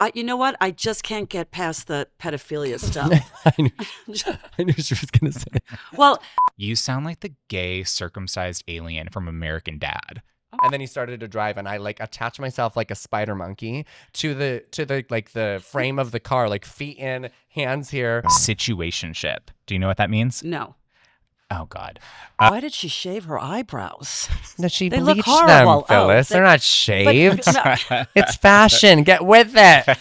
You know what? I just can't get past the pedophilia stuff. I knew she was going to say. Well, You sound like the gay circumcised alien from American Dad. And then he started to drive, and I like attached myself like a spider monkey to the like the frame of the car, like feet in, hands here. Situationship. Do you know what that means? no. Oh, God. Why did she shave her eyebrows? No, she They look bleached horrible. them, Phyllis. Oh, They're not shaved. No. It's fashion. Get with it.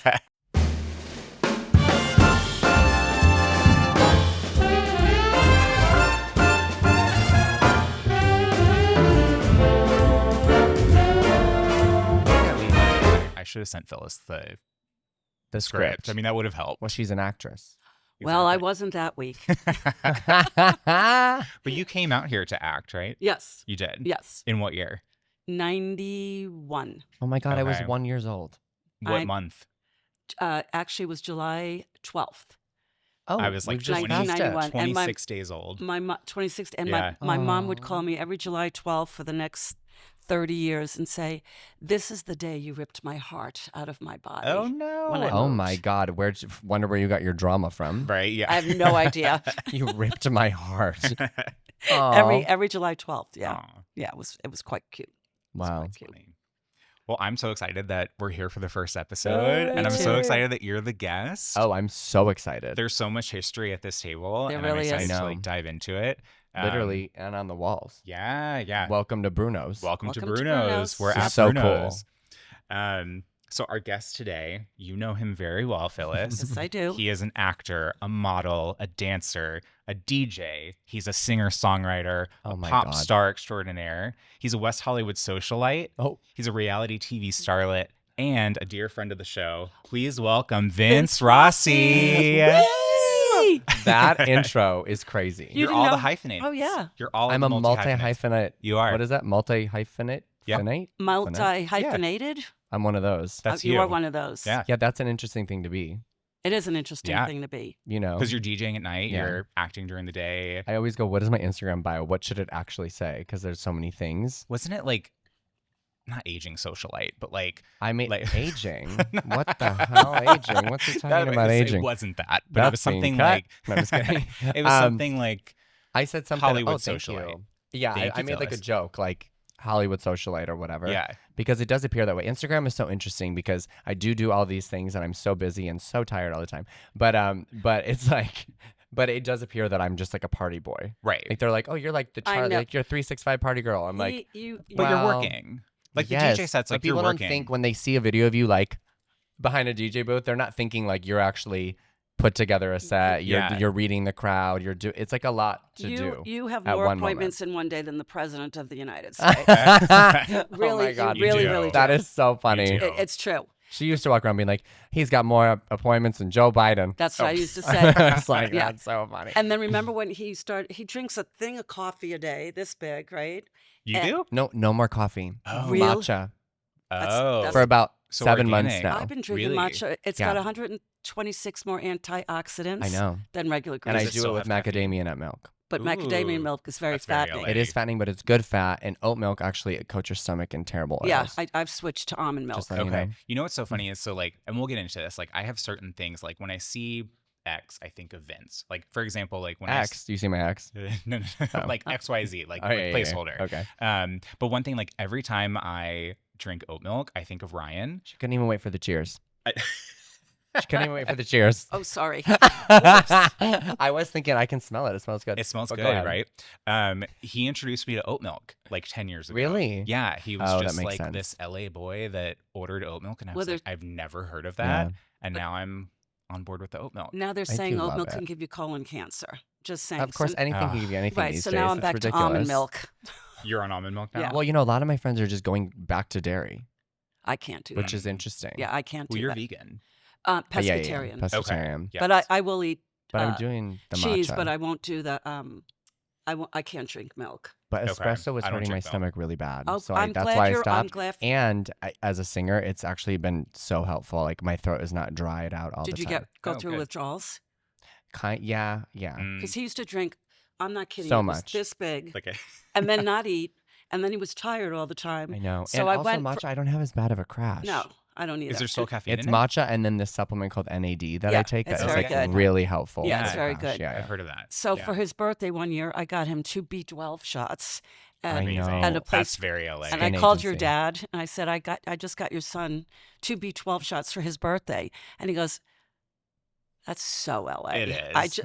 I should have sent Phyllis The script. I mean, that would have helped. Well, she's an actress. Well, I wasn't that weak. But you came out here to act, right? Yes. You did? Yes. In what year? 91. Oh my God, I was Okay. 1 year old. What I- month? Actually, it was July 12th. Oh, I was like we've just passed it. 1991. And my- 26 days old. My 26th, and Yeah. my mom would Aw. call me every July 12th for the next 30 years and say, "This is the day you ripped my heart out of my body." Oh, no. When I Oh moved. my God, wonder where you got your drama from? Right, yeah. I have no idea. You ripped my heart. every July 12th. Yeah. Aw, Yeah, it was quite cute. It was Wow. quite cute. funny. Well, I'm so excited that we're here for the first episode, and I'm so too. excited that you're the guest. Oh, I'm so excited. There's so much history at this table, There and really I'm is. excited I to know. like dive into it. Literally, and on the walls. Yeah. Welcome to Bruno's. Welcome to Welcome to Bruno's. Bruno's. We're This at is so Bruno's. So our guest today, you know him very well, Phyllis. Yes, I do. He is an actor, a model, a dancer, a DJ. He's a singer-songwriter, Oh a my pop God. star extraordinaire. He's a West Hollywood socialite. Oh, He's a reality TV starlet and a dear friend of the show. Please welcome Vince Rossi. Yay! that intro is crazy. You You're didn't all know? the hyphenates. Oh, yeah. You're all I'm the a multi-hyphenates. multi-hyphenate. You are. What is that? Multi-hyphenate? Yeah. Phenate? Multi-hyphenated? I'm one of those. That's you you. are one of those. Yeah. Yeah, that's an interesting thing to be. It is an interesting Yeah. thing to be. You know, Because you're DJing at night, Yeah. you're acting during the day. I always go, what is my Instagram bio? What should it actually say? Because there's so many things. Wasn't it like, not aging socialite, but like, I mean, Like- aging. What the hell, aging? What's he talking about aging? It wasn't that, but it was That's being something cut. like, No, I'm just kidding. it was something like, I said something. Hollywood oh, thank socialite. you. Yeah, Thank I you, made like a Phyllis. joke, like Hollywood socialite or whatever. yeah. Because it does appear that way. Instagram is so interesting because I do all these things and I'm so busy and so tired all the time. But it's like, but it does appear that I'm just like a party boy. Right. Like they're like, oh, you're like the I know. like you're a 365 party girl. I'm like, but But Well, you're working. Like yes, the DJ set's but like you're people working. don't think when they see a video of you like behind a DJ booth, they're not thinking like you're actually put together a set. Yeah. You're reading the crowd. It's like a lot to you do. you have at more one appointments in one day than the president of the United States. oh Really, my God, you really, you do. really do. that is so funny. do. It's true. She used to walk around being like, he's got more appointments than Joe Biden. That's what I used to say. it's like, Yeah. that's so funny. And then remember when he drinks a thing of coffee a day, this big, right? You and- do? No more coffee. Oh. Real? Matcha Oh. for about So 7 months organic. now. I've been drinking Really? matcha. It's Yeah. got 126 more antioxidants I know. than regular green And I Does it do it still with have caffeine? macadamia nut milk. But Ooh, macadamia milk is very that's very fattening. LA. It is fattening, but it's good fat. And oat milk actually it coats your stomach in terrible oils. Yeah, I've switched to almond milk. Just like, Okay. you know. You know what's so funny is so like, and we'll get into this. Like, I have certain things. Like when I see X, I think of Vince. Like for example, like when X. Do you see my X? no, Oh. like XYZ, like, Oh, like yeah, yeah, placeholder. yeah. Okay. But one thing, like every time I drink oat milk, I think of Ryan. She couldn't even wait for the cheers. I- She couldn't even wait for the cheers. Oh, sorry. I was thinking I can smell it. It smells good. It smells But good, go ahead. right? He introduced me to oat milk like 10 years ago. Really? Yeah, he was Oh, that just makes like sense. this LA boy that ordered oat milk, and I Well, was like, there's- I've never heard of Yeah. that, and now I'm on board with the oat milk. Now they're I saying do oat love milk it. can give you colon cancer. Just saying. Of course, So- anything Ah. can give you anything right. these So days. now I'm It's back ridiculous. to almond milk. You're on almond milk now? Yeah. Well, you know, a lot of my friends are just going back to dairy, I can't do which that. is interesting. Yeah, I can't Well, do you're that. vegan. Yeah, Pescatarian. Pescatarian. Yes. But I will eat But I'm uh, doing the cheese, matcha. but I won't do the I can't drink milk. But Okay. espresso was I don't hurting my drink milk. stomach really bad. Oh, so I'm that's glad why I you're. I'm stopped. glad. And as a singer, it's actually been so helpful. Like my throat is not dried out all Did the you time. go Oh, through good. withdrawals? Yeah. Mm, Because he used to drink. I'm not kidding. So it was much. this big, like a, and then not eat, and then he was tired all the time. I know. So and I also went matcha, I don't have as bad of a crash. No, I don't need Is it. there still caffeine It's in it? matcha and then this supplement called NAD that I take it's that is very like good. really helpful. Yeah, Oh it's my very gosh, good. Yeah, I've heard of that. So Yeah. for his birthday one year, I got him 2 B12 shots at, I know. at a That's place. very LA. And I Skin called your agency. dad and I said, I just got your son 2 B12 shots for his birthday. And he goes, that's so LA. It I is. It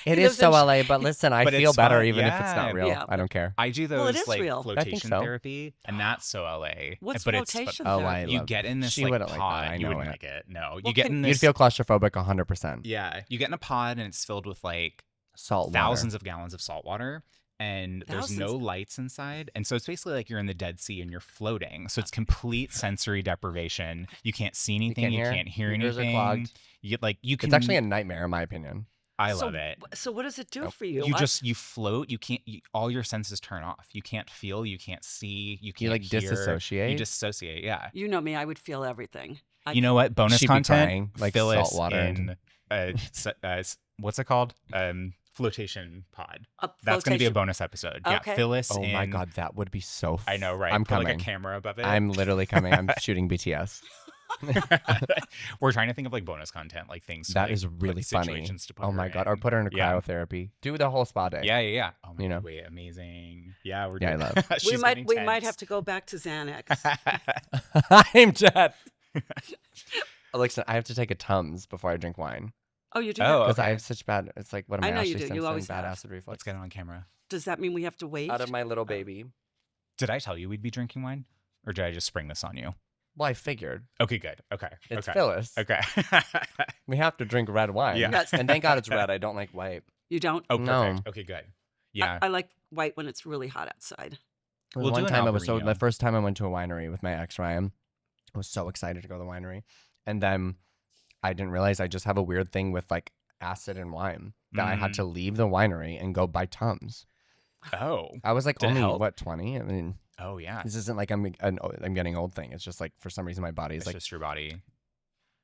He is lives so in- LA, but listen, I But feel it's better fun. even if it's not Yeah. real. Yeah, I don't care. I do those Well, it is like real. I think flotation so. therapy, and that's so LA. What's but flotation Oh, therapy? You love- get in this she like wouldn't like that. pod. I You know wouldn't it. like it. No, Well, you get in You'd this. feel claustrophobic 100%. Yeah, you get in a pod and it's filled with like Salt water. thousands of gallons of salt water. And there's no Thousands. lights inside. And so it's basically like you're in the Dead Sea and you're floating. So it's complete sensory deprivation. You can't see anything. You can't hear Your ears are anything. clogged. You can. It's actually a nightmare in my opinion. I So- love it. So what does it do Nope. for you? You float. You can't. All your senses turn off. You can't feel. You can't see. You can't You like hear. disassociate? You dissociate. Yeah. You know me, I would feel everything. You know what? Bonus She'd be content. crying, like Phyllis salt water in what's it called? Flotation pod. A That's going to be a flotation- bonus episode. Yeah, Okay. Phyllis. Oh my in- god, that would be so I know, right? I'm Put like coming. a camera above it. I'm literally coming. I'm shooting BTS. We're trying to think of like bonus content, like things. To, That like, is put really funny. situations to put Oh her my god, or in. put her in a Yeah. cryotherapy. Do the whole spa day. Yeah. Oh my You know. god, wait, amazing. Yeah, we're Yeah, I doing. love. She's we might getting we might tense. have to go back to Xanax. I'm dead. Listen, I have to take a Tums before I drink wine Oh, you do. Oh, that? because I okay. have such bad. It's like what am I I? know you Ashley do. You Simpson, always bad have. acid reflux. Let's get it on camera. Does that mean we have to wait? Out of my little baby. Did I tell you we'd be drinking wine, or did I just spring this on you? Well, I figured Okay, good. Okay, it's okay. Phyllis. Okay. We have to drink red wine. Yeah. Yes. And thank God it's red. I don't like white. You don't? Oh, No. perfect. Okay, good. Yeah. I like white when it's really hot outside. We'll one do an time I was Albarino. the first time I went to a winery with my ex Ryan, I was so excited to go to the winery, and then I didn't realize I just have a weird thing with like acid and wine that I had to leave the winery and go buy Tums. Oh. I was like Did it only help? what 20. I mean, Oh yeah. this isn't like I'm getting old thing. It's just like for some reason my body is It's like. just your body.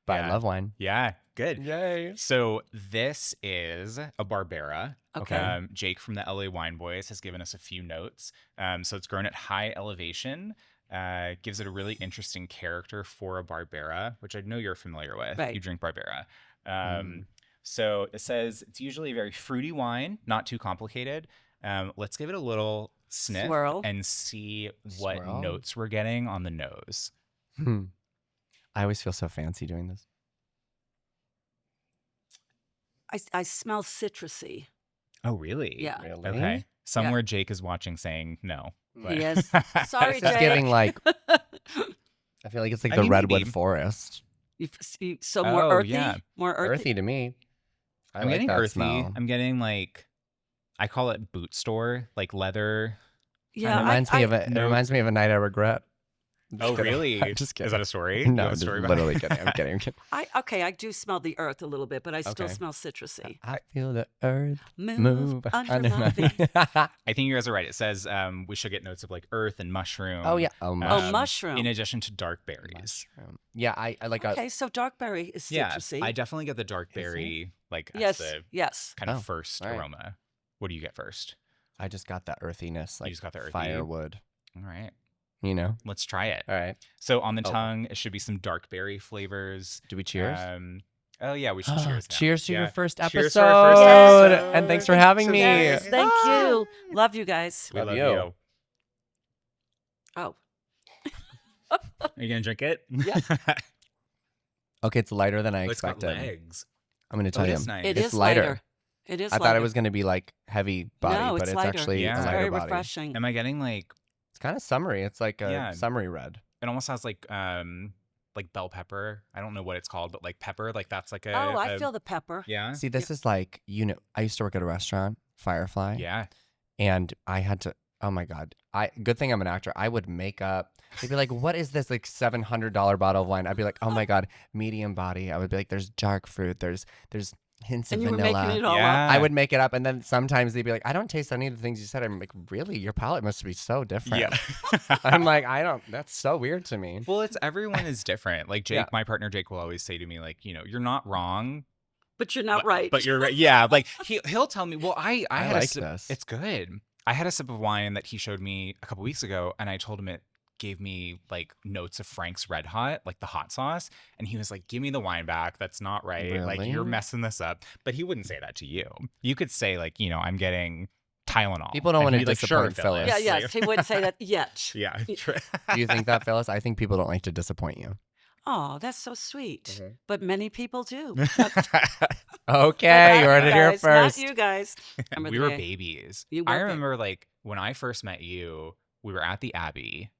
But yeah. I love wine. Yeah. Good. Yay! So this is a Barbera. Okay. Jake from the LA Wine Boys has given us a few notes. So it's grown at high elevation. Gives it a really interesting character for a Barbera, which I know you're familiar with. Right. You drink Barbera. So it says it's usually a very fruity wine, not too complicated. Let's give it a little sniff Swirl. and see what Swirl. notes we're getting on the nose. I always feel so fancy doing this. I smell citrusy. Oh, really? Yeah. Really? Okay. Somewhere Jake is watching saying no. He is. Sorry, This is Jake. giving like. I feel like it's like I the mean, redwood maybe. forest. So more Oh, earthy, yeah. more earthy. Earthy to me. I I'm like getting that earthy. smell. I'm getting like, I call it boot store, like leather. Yeah, It reminds me of a. It no- reminds me of a night I regret. I'm just Oh, kidding. really? I'm just kidding. Is that a story? No, You have a just story literally behind kidding. I'm kidding. I'm kidding. I do smell the earth a little bit, but I still Okay. smell citrusy. I feel the earth Move, move under my feet. I think you guys are right. It says we should get notes of like earth and mushroom. Oh yeah. Oh, Oh, mushroom. mushroom. In addition to dark berries. Mushroom. Yeah, I like Okay, so dark berry is Yeah, citrusy. I definitely get the dark Is it? berry like as yes, the yes. kind of Oh, first all right. aroma. What do you get first? I just got that earthiness, like just got the earthy? firewood. All right, You know. let's try it. All right. So on the Oh. tongue, it should be some dark berry flavors. Do we cheers? Oh yeah, we should cheers. Now. Cheers to Yeah. your first episode. Cheers to our first episode. And thanks for having me. Yes, thank Ah. you. Love you guys. We Love love you. you. Oh, Are you gonna drink it? Yeah. Okay, it's lighter than I Oh, it's got expected. legs. I'm gonna tell Oh, you. that's nice. it It's is lighter. lighter. It is I lighter. thought it was gonna be like heavy body, no, but it's it's lighter. actually Yeah. a It's lighter very body. refreshing. Am I getting like? It's kind of summery. It's like a Yeah. summery red. It almost has like bell pepper. I don't know what it's called, but like pepper. Like that's like a. Oh, I feel the pepper. Yeah. See, this is like, you know, I used to work at a restaurant, Firefly. Yeah. And I had to, oh my God. Good thing I'm an actor. I would make up. They'd be like, what is this like $700 bottle of wine? I'd be like, oh my God, medium body. I would be like, there's dark fruit. There's hints And of you were vanilla. making it all Yeah. up. I would make it up. And then sometimes they'd be like, I don't taste any of the things you said. I'm like, really? Your palate must be so different. Yeah. I'm like, that's so weird to me. Well, it's everyone is different. Like Jake, Yeah. my partner Jake will always say to me, like, you know, you're not wrong, But you're not right. but you're right. Yeah, like he'll tell me. Well, I had like a sip, this. It's good. I had a sip of wine that he showed me a couple weeks ago, and I told him it gave me like notes of Frank's Red Hot, like the hot sauce. And he was like, give me the wine back. That's not right. Like, Really? you're messing this up. But he wouldn't say that to you. You could say, like, I'm getting Tylenol. People don't And want to he'd be like, "Sure, disappoint Phyllis. Yeah, Like, yes, he wouldn't say that yet. yeah. Do you think that, Phyllis? I think people don't like to disappoint you. Oh, that's so sweet. Mhm. But many people do. Okay, you heard it here Guys, first. Not you guys. Remember We the were day- babies. You I were remember like when I first met you, we were at the Abbey.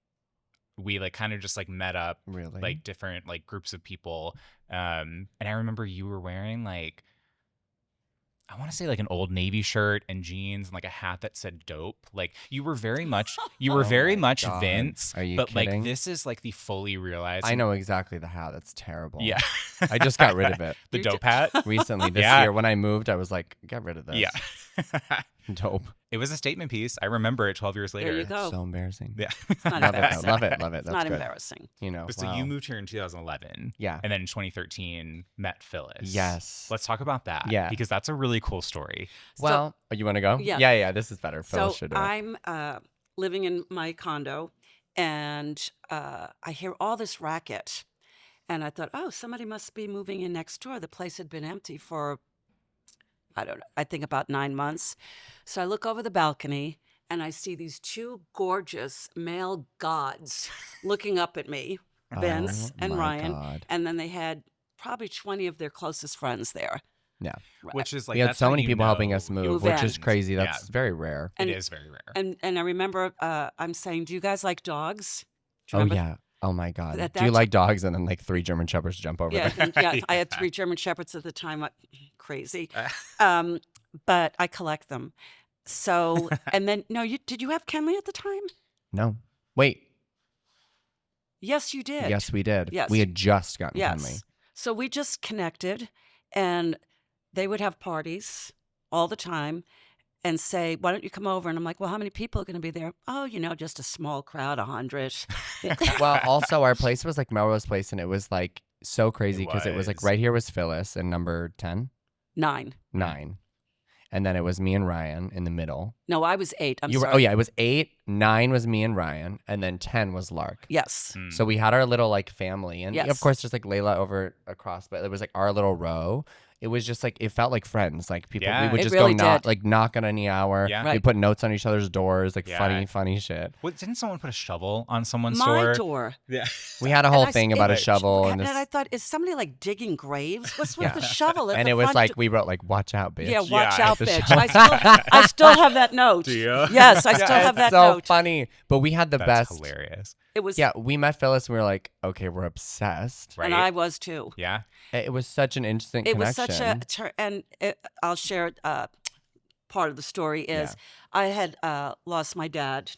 We like kind of just like met up Really? like different like groups of people. And I remember you were wearing like, I want to say like an Old Navy shirt and jeans and like a hat that said dope. Like you were very much Oh very my much God. Vince. Are you but kidding? like this is like the fully realized. I know exactly the hat. That's terrible. Yeah. I just got rid of it The You dope hat. recently this Yeah. year. When I moved, I was like, get rid of this. Yeah. Dope. It was a statement piece. I remember it 12 years later. There you go. So embarrassing. Yeah. It's not Love it, though. embarrassing. Love it. Love it. It's That's not good. embarrassing. You know, So wow. you moved here in 2011. Yeah. And then in 2013 met Phyllis. Yes. Let's talk about that. Yeah. Because that's a really cool story. Well, you want to go? Yeah. Yeah. This is better. Phyllis So should do it. I'm living in my condo, and I hear all this racket. And I thought, oh, somebody must be moving in next door. The place had been empty for, I don't know, I think about 9 months. So I look over the balcony, and I see these two gorgeous male gods looking up at me, Vince Oh and my Ryan. God. And then they had probably 20 of their closest friends there. Yeah. Which is like We had that's so how many you people helping know us you move, Move which in. is crazy. Yeah. That's very rare. And- It is very rare. And I remember I'm saying, do you guys like dogs? Do you Oh, remember? yeah. Oh, my God. At Do you that like dogs? And then like 3 German Shepherds jump over Yeah, there. I had 3 German Shepherds at the time. Crazy. But I collect them. So, and then, no, did you have Kenley at the time? No. Wait. Yes, you did. Yes, we did. Yes. We had just gotten Yes. Kenley. So we just connected, and they would have parties all the time and say, why don't you come over? And I'm like, well, how many people are going to be there? Oh, just a small crowd, 100. Well, also our place was like Melrose Place, and it was like so crazy It because it was like was. right here was Phyllis and number 10, 9. 9. And then it was me and Ryan in the middle. No, I was 8. I'm You were, sorry. oh, yeah, it was 8, 9 was me and Ryan, and then 10 was Lark. Yes. Mm. So we had our little like family, and Yes. of course, just like Layla over across, but it was like our little row. It was just like it felt like friends. Like people, we Yeah. would It just really go did. knock on any hour. Yeah. We Right. put notes on each other's doors, like Yeah. funny shit. What, didn't someone put a shovel on someone's My door? door. Yeah. We had a whole And I thing s- about a it- shovel and and this, I thought, is somebody like digging graves? What's with Yeah. the shovel at and the it was front like door? we wrote like "Watch out, bitch." Yeah, watch Yeah, out, the bitch. shovel. I still have that note. Do you? Yes, I still have It's that so note. funny. But we had the That's best. hilarious. It was, Yeah, we met Phyllis and we were like, okay, we're obsessed. Right? and I was too. Yeah. It was such an interesting It was connection. such a, and I'll share part of the story is Yeah. I had lost my dad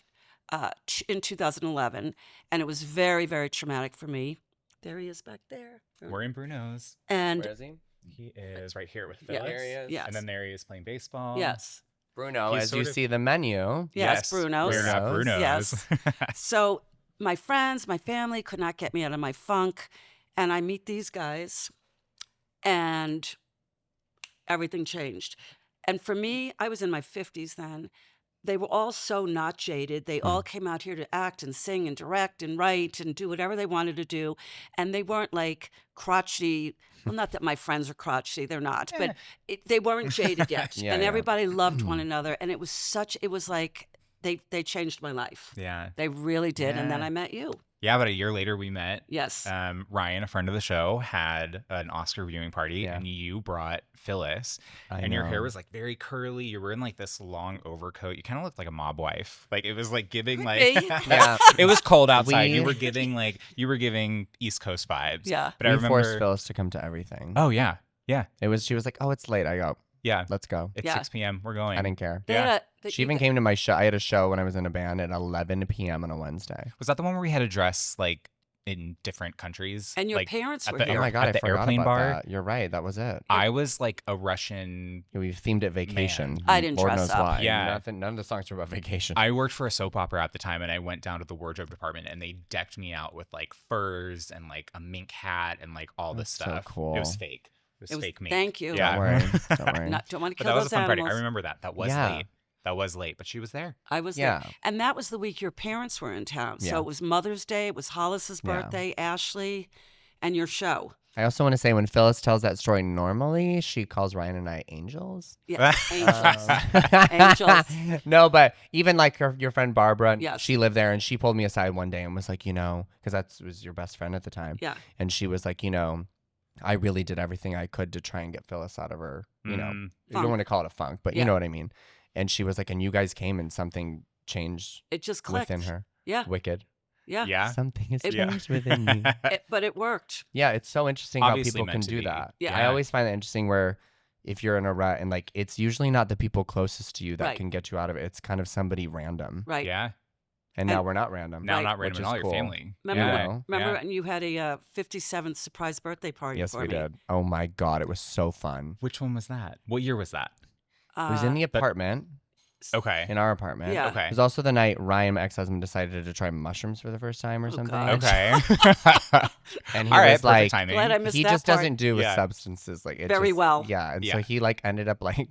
in 2011, and it was very, very traumatic for me. There he is back there. We're in Bruno's. And Where is he? He is right here with Yeah. Phyllis. There he is. yes, And then there he is playing baseball. yes, Bruno, He's as you sort of- see the menu. yes, Bruno's. We're at Bruno's. Yes. So my friends, my family could not get me out of my funk, and I meet these guys, and everything changed. And for me, I was in my 50s then. They were all so not jaded. They all came out here to act and sing and direct and write and do whatever they wanted to do. And they weren't like crotchety. Well, not that my friends are crotchety, they're not, but they weren't jaded yet. Yeah, and yeah. everybody loved one another. And it was like they changed my life. Yeah. They really did. And then Yeah. I met you. Yeah, but a year later we met. Yes. Ryan, a friend of the show, had an Oscar viewing party, Yeah. and you brought Phyllis, I and your know. hair was like very curly. You were in like this long overcoat. You kind of looked like a mob wife. Like it was like giving like Me? Yeah. it was cold outside. You We- were giving East Coast vibes. Yeah. But I We remember. forced Phyllis to come to everything. Oh yeah, yeah, She was like, oh, it's late. I go, yeah. let's go. It's Yeah. 6 p.m. We're going. I didn't care. They Yeah. had She even came to my show. I had a show when I was in a band at 11 p.m. on a Wednesday. Was that the one where we had a dress like in different countries? And your like, parents at were the here. Oh my God, at I the forgot airplane about bar. that. You're right. That was it. I was like a Russian. We themed it vacation. I didn't Lord dress knows up. why. Yeah. None of the songs were about vacation. I worked for a soap opera at the time, and I went down to the wardrobe department, and they decked me out with like furs and like a mink hat and like all this That's so stuff. cool. It was fake. It was It was- fake mink. Thank you. Yeah. Don't worry. Don't worry. Don't want to But kill that was those a fun party. I animals. remember that. That was Yeah. late. That was late, but she was there. I was Yeah. there. And that was the week your parents were in town. Yeah. So it was Mother's Day, it was Hollis's Yeah. birthday, Ashley, and your show. I also want to say when Phyllis tells that story normally, she calls Ryan and I angels. Yeah, angels. Angels. No, but even like your friend Barbara, Yes. she lived there and she pulled me aside one day and was like, because that was your best friend at the time. Yeah. And she was like, I really did everything I could to try and get Phyllis out of her, you don't want to call it a funk, but you know what I mean. And she was like, and you guys came and something changed It just clicked. within her. Yeah. Wicked. Yeah. Yeah. Something has It- changed within me. But it worked. Yeah, it's so interesting Obviously how people meant can to do be. that. Yeah. I always find that interesting where if you're in a rut and like it's usually not the people closest to you that Right. can get you out of it. It's kind of somebody random. Right. Yeah. And now we're not random. Now Right. not Which random at is all. cool. Your family. Remember, Yeah. when- remember Yeah. when you had a 57th surprise birthday party Yes, for we me? did. Oh my God, it was so fun. Which one was that? What year was that? It was in the apartment, Okay. in our apartment. Yeah. Okay. It was also the night Ryan, my ex-husband, decided to try mushrooms for the first time or Oh, something. God. Okay. And he All right. was like, Perfect timing. Glad I missed he that just part. doesn't do with Yeah. substances like it Very just- well. Yeah, and so Yeah. he like ended up like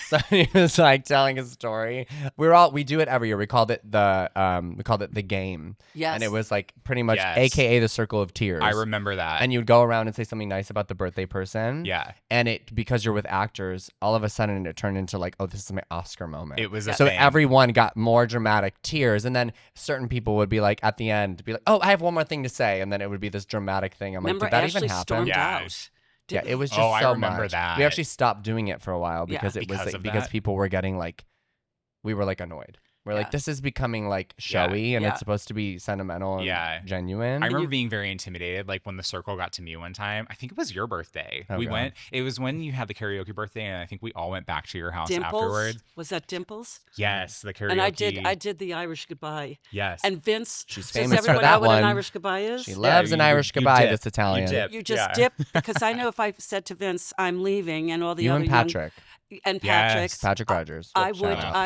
so he was like telling a story. We do it every year. We called it the game. Yes. And it was like pretty much Yes. AKA the circle of tears. I remember that. And you'd go around and say something nice about the birthday person. Yeah. And it because you're with actors, all of a sudden it turned into like, oh, this is my Oscar moment. It was a so thing. everyone got more dramatic tears, and then certain people would be like at the end, be like, "Oh, I have one more thing to say," and then it would be this dramatic thing. I'm Remember like, "Did that Ashley even happen?" stormed Yeah. out. Yeah, it was just Oh, I so remember much. that. We actually stopped doing it for a while Yeah. because it was Because like, of because that? people were getting like, we were like annoyed. We're Yeah. like, this is becoming like showy, and Yeah. it's supposed to be sentimental and Yeah. genuine. I remember being very intimidated, like when the circle got to me one time. I think it was your birthday. Oh, we God. went. It was when you had the karaoke birthday, and I think we all went back to your house Dimples. afterwards. Was that Dimples? Yes, the karaoke. And I did the Irish goodbye. Yes. And Vince, She's does famous for everyone that know what an one. Irish goodbye is? She loves an you- Irish you goodbye. dip. That's Italian. You dip. You just Yeah. dip because I know if I said to Vince, "I'm leaving," and all the You other and Patrick, and Yes. Patrick, Patrick Rogers. I Shout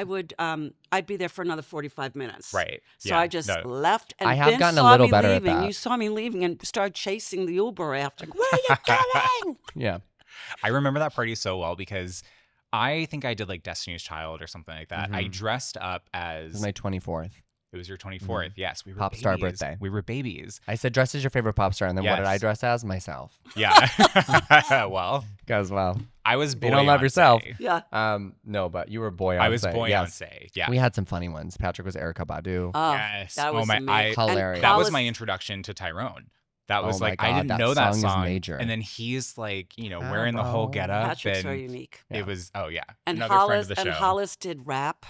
would, out. I'd be there for another 45 minutes. Right. So Yeah. I just No. left, and I have Vince gotten a saw little me better at leaving. that. You saw me leaving and started chasing the Uber after. Like, where are you going? Yeah. I remember that party so well because I think I did like Destiny's Child or something like that. I Mhm. dressed up This as is my 24th. it was your 24th. Yes, we were Pop star babies. birthday. We were babies. I said, dress as your favorite pop star, and then what did I Yes. dress as? Myself. Yeah. Well, Because, well, I was. you don't love yourself. Beyonce. Yeah. No, but you were Beyonce. I was Yes. Beyonce. Yeah. We had some funny ones. Patrick was Erica Badu. Oh, Yes. that Oh was my- amazing. I- And Hilarious. That was Hollis- my introduction to Tyrone. That was Oh my like I God, didn't that know that song is song. major. And then he's like, you know, Ah, wearing the whole bro. getup. Patrick's and very unique. Yeah. It was And another Hollis friend of the show. Hollis did rap.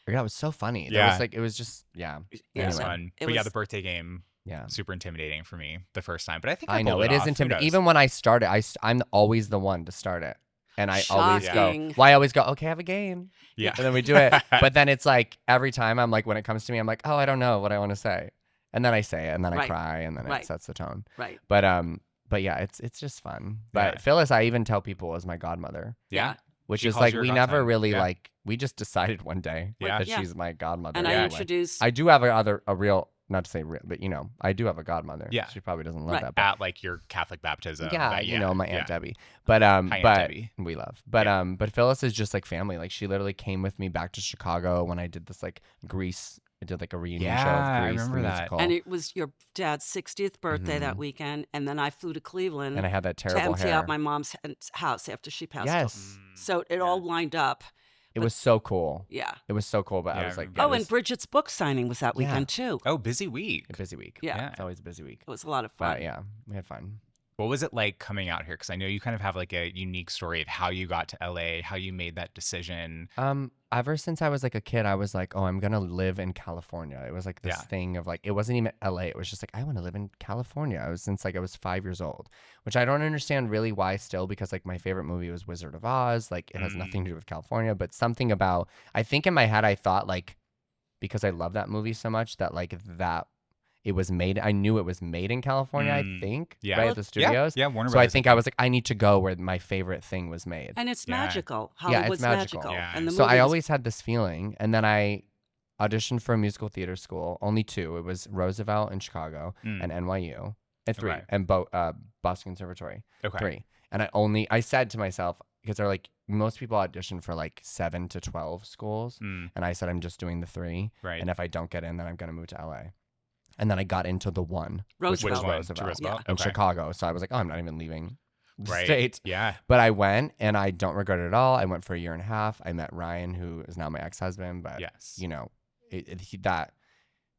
Yeah, it was so funny. There Yeah. was like, it was just, yeah. It Yeah. was Anyway. fun. It But yeah, was- the birthday game Yeah. super intimidating for me the first time. But I think I I know. pulled It is off. Who intimidating. knows? Even when I start it, I'm always the one to start it. And I always go, Shocking. well, I always go, okay, have a game. Yeah. And then we do it. But then it's like every time I'm like, when it comes to me, I'm like, oh, I don't know what I want to say. And then I say it, and then I Right. cry, and then Right. it sets the tone. Right. But yeah, it's just fun. But Yeah. Phyllis, I even tell people is my godmother, Yeah. which She is calls like you her we never godson. really Yeah. like we just decided one day Yeah. that Yeah. she's my godmother. And I anyway. introduced. I do have a real, not to say real, but you know, I do have a godmother. Yeah. She probably doesn't love Right. that. But At like your Catholic baptism. yeah, but you know, my yeah. Aunt Debbie. But Aunt but Debbie. we love. But Phyllis is just like family. Like she literally came with me back to Chicago when I did this like Grease. I did like a reunion show Yeah, of I Grease, the remember that. musical. and it was your dad's 60th birthday that Mhm. weekend, and then I flew to Cleveland and I had that to terrible empty hair. out my mom's house after she passed. Yes. So it all lined up. It was so cool. Yeah. It was so cool. But Yeah, I I was like, remember yeah, Oh, this- and Bridget's book signing was that Yeah. weekend too. Oh, busy week. a busy week. Yeah. It's always a busy week. It was a lot of fun. But yeah, we had fun. What was it like coming out here? Because I know you kind of have like a unique story of how you got to LA, how you made that decision. Ever since I was like a kid, I was like, oh, I'm gonna live in California. It was like this Yeah. thing of like, it wasn't even LA. It was just like, I want to live in California. I was since like I was 5 years old, which I don't understand really why still, because like my favorite movie was Wizard of Oz. Like it has nothing to do with California, but something about, I think in my head, I thought like, because I love that movie so much that like that it was made, I knew it was made in California, I think, Yeah. right Well, at the studios. Yeah, Warner So I Brothers. think I was like, I need to go where my favorite thing was made. And it's Yeah. magical. Yeah, it's Hollywood's magical. Yeah. And the So I movie was- always had this feeling, and then I auditioned for a musical theater school. Only two. It was Roosevelt in Chicago and NYU, and three, Okay. and Boston Conservatory, Okay. 3. And I said to myself, because they're like, most people audition for like 7 to 12 schools. Mm, And I said, I'm just doing the 3. right. And if I don't get in, then I'm going to move to LA. And then I got into the 1, which Roosevelt. was Which one? To Roosevelt, Roosevelt? in Okay. Chicago. So I was like, oh, I'm not even leaving the Right. state. Yeah. But I went, and I don't regret it at all. I went for a year and a half. I met Ryan, who is now my ex-husband. But, Yes. you know,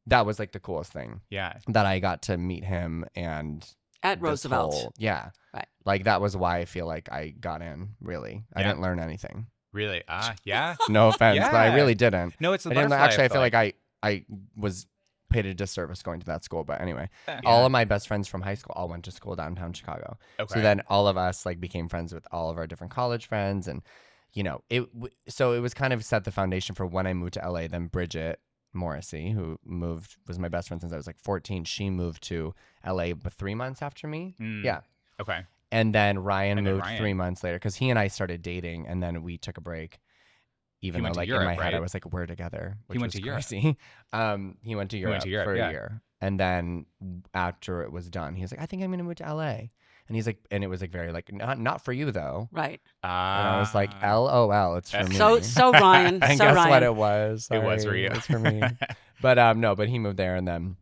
that was like the coolest thing, Yeah. that I got to meet him. And At this Roosevelt. yeah. Right. Like, that was why I feel like I got in, really. I Yeah. didn't learn anything. Really? Yeah. No offense, but I Yeah. really didn't. No, it's the I didn't butterfly actually. I feel effect. like I was paid a disservice going to that school. But anyway, Yeah. all of my best friends from high school all went to school downtown Chicago. Okay. So then all of us like became friends with all of our different college friends, and you know, so it was kind of set the foundation for when I moved to LA. Then Bridget Morrissey, who was my best friend since I was like 14. She moved to LA 3 months after me. Mm, Yeah. Okay. And then Ryan And then moved Ryan. 3 months later because he and I started dating, and then we took a break. Even though, went to like in Europe, my head, I right? was like, "We're together." Which He went was to Europe. crazy. He went to Europe, to Europe, for yeah. a year, and then after it was done, he was like, "I think I'm gonna move to LA," and he's like, and it was like very like, not for you though. Right. And I was like, Ah. LOL, it's for me. So Ryan. and so guess Ryan. what it was? It was for Sorry, you. It's for me. But no, but he moved there, and then,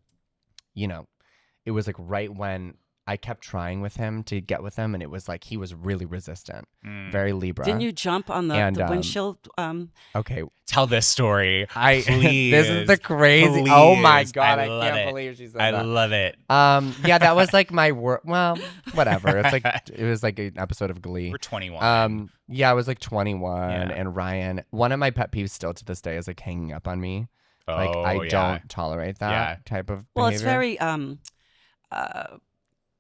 you know, it was like right when I kept trying with him to get with him, and it was like he was really resistant, Mm. very Libra. Didn't you jump on And, the windshield? Okay, Tell this story. this is the Please. crazy. Oh my Please. god, I I love can't it. believe she said I that. love it. Yeah, that was like my work. Well, whatever. It's like it was like an episode of Glee. We're 21. Yeah, I was like 21, Yeah. and Ryan. One of my pet peeves still to this day is like hanging up on me. Like I yeah. don't tolerate that Yeah. type of. Well, it's behavior. very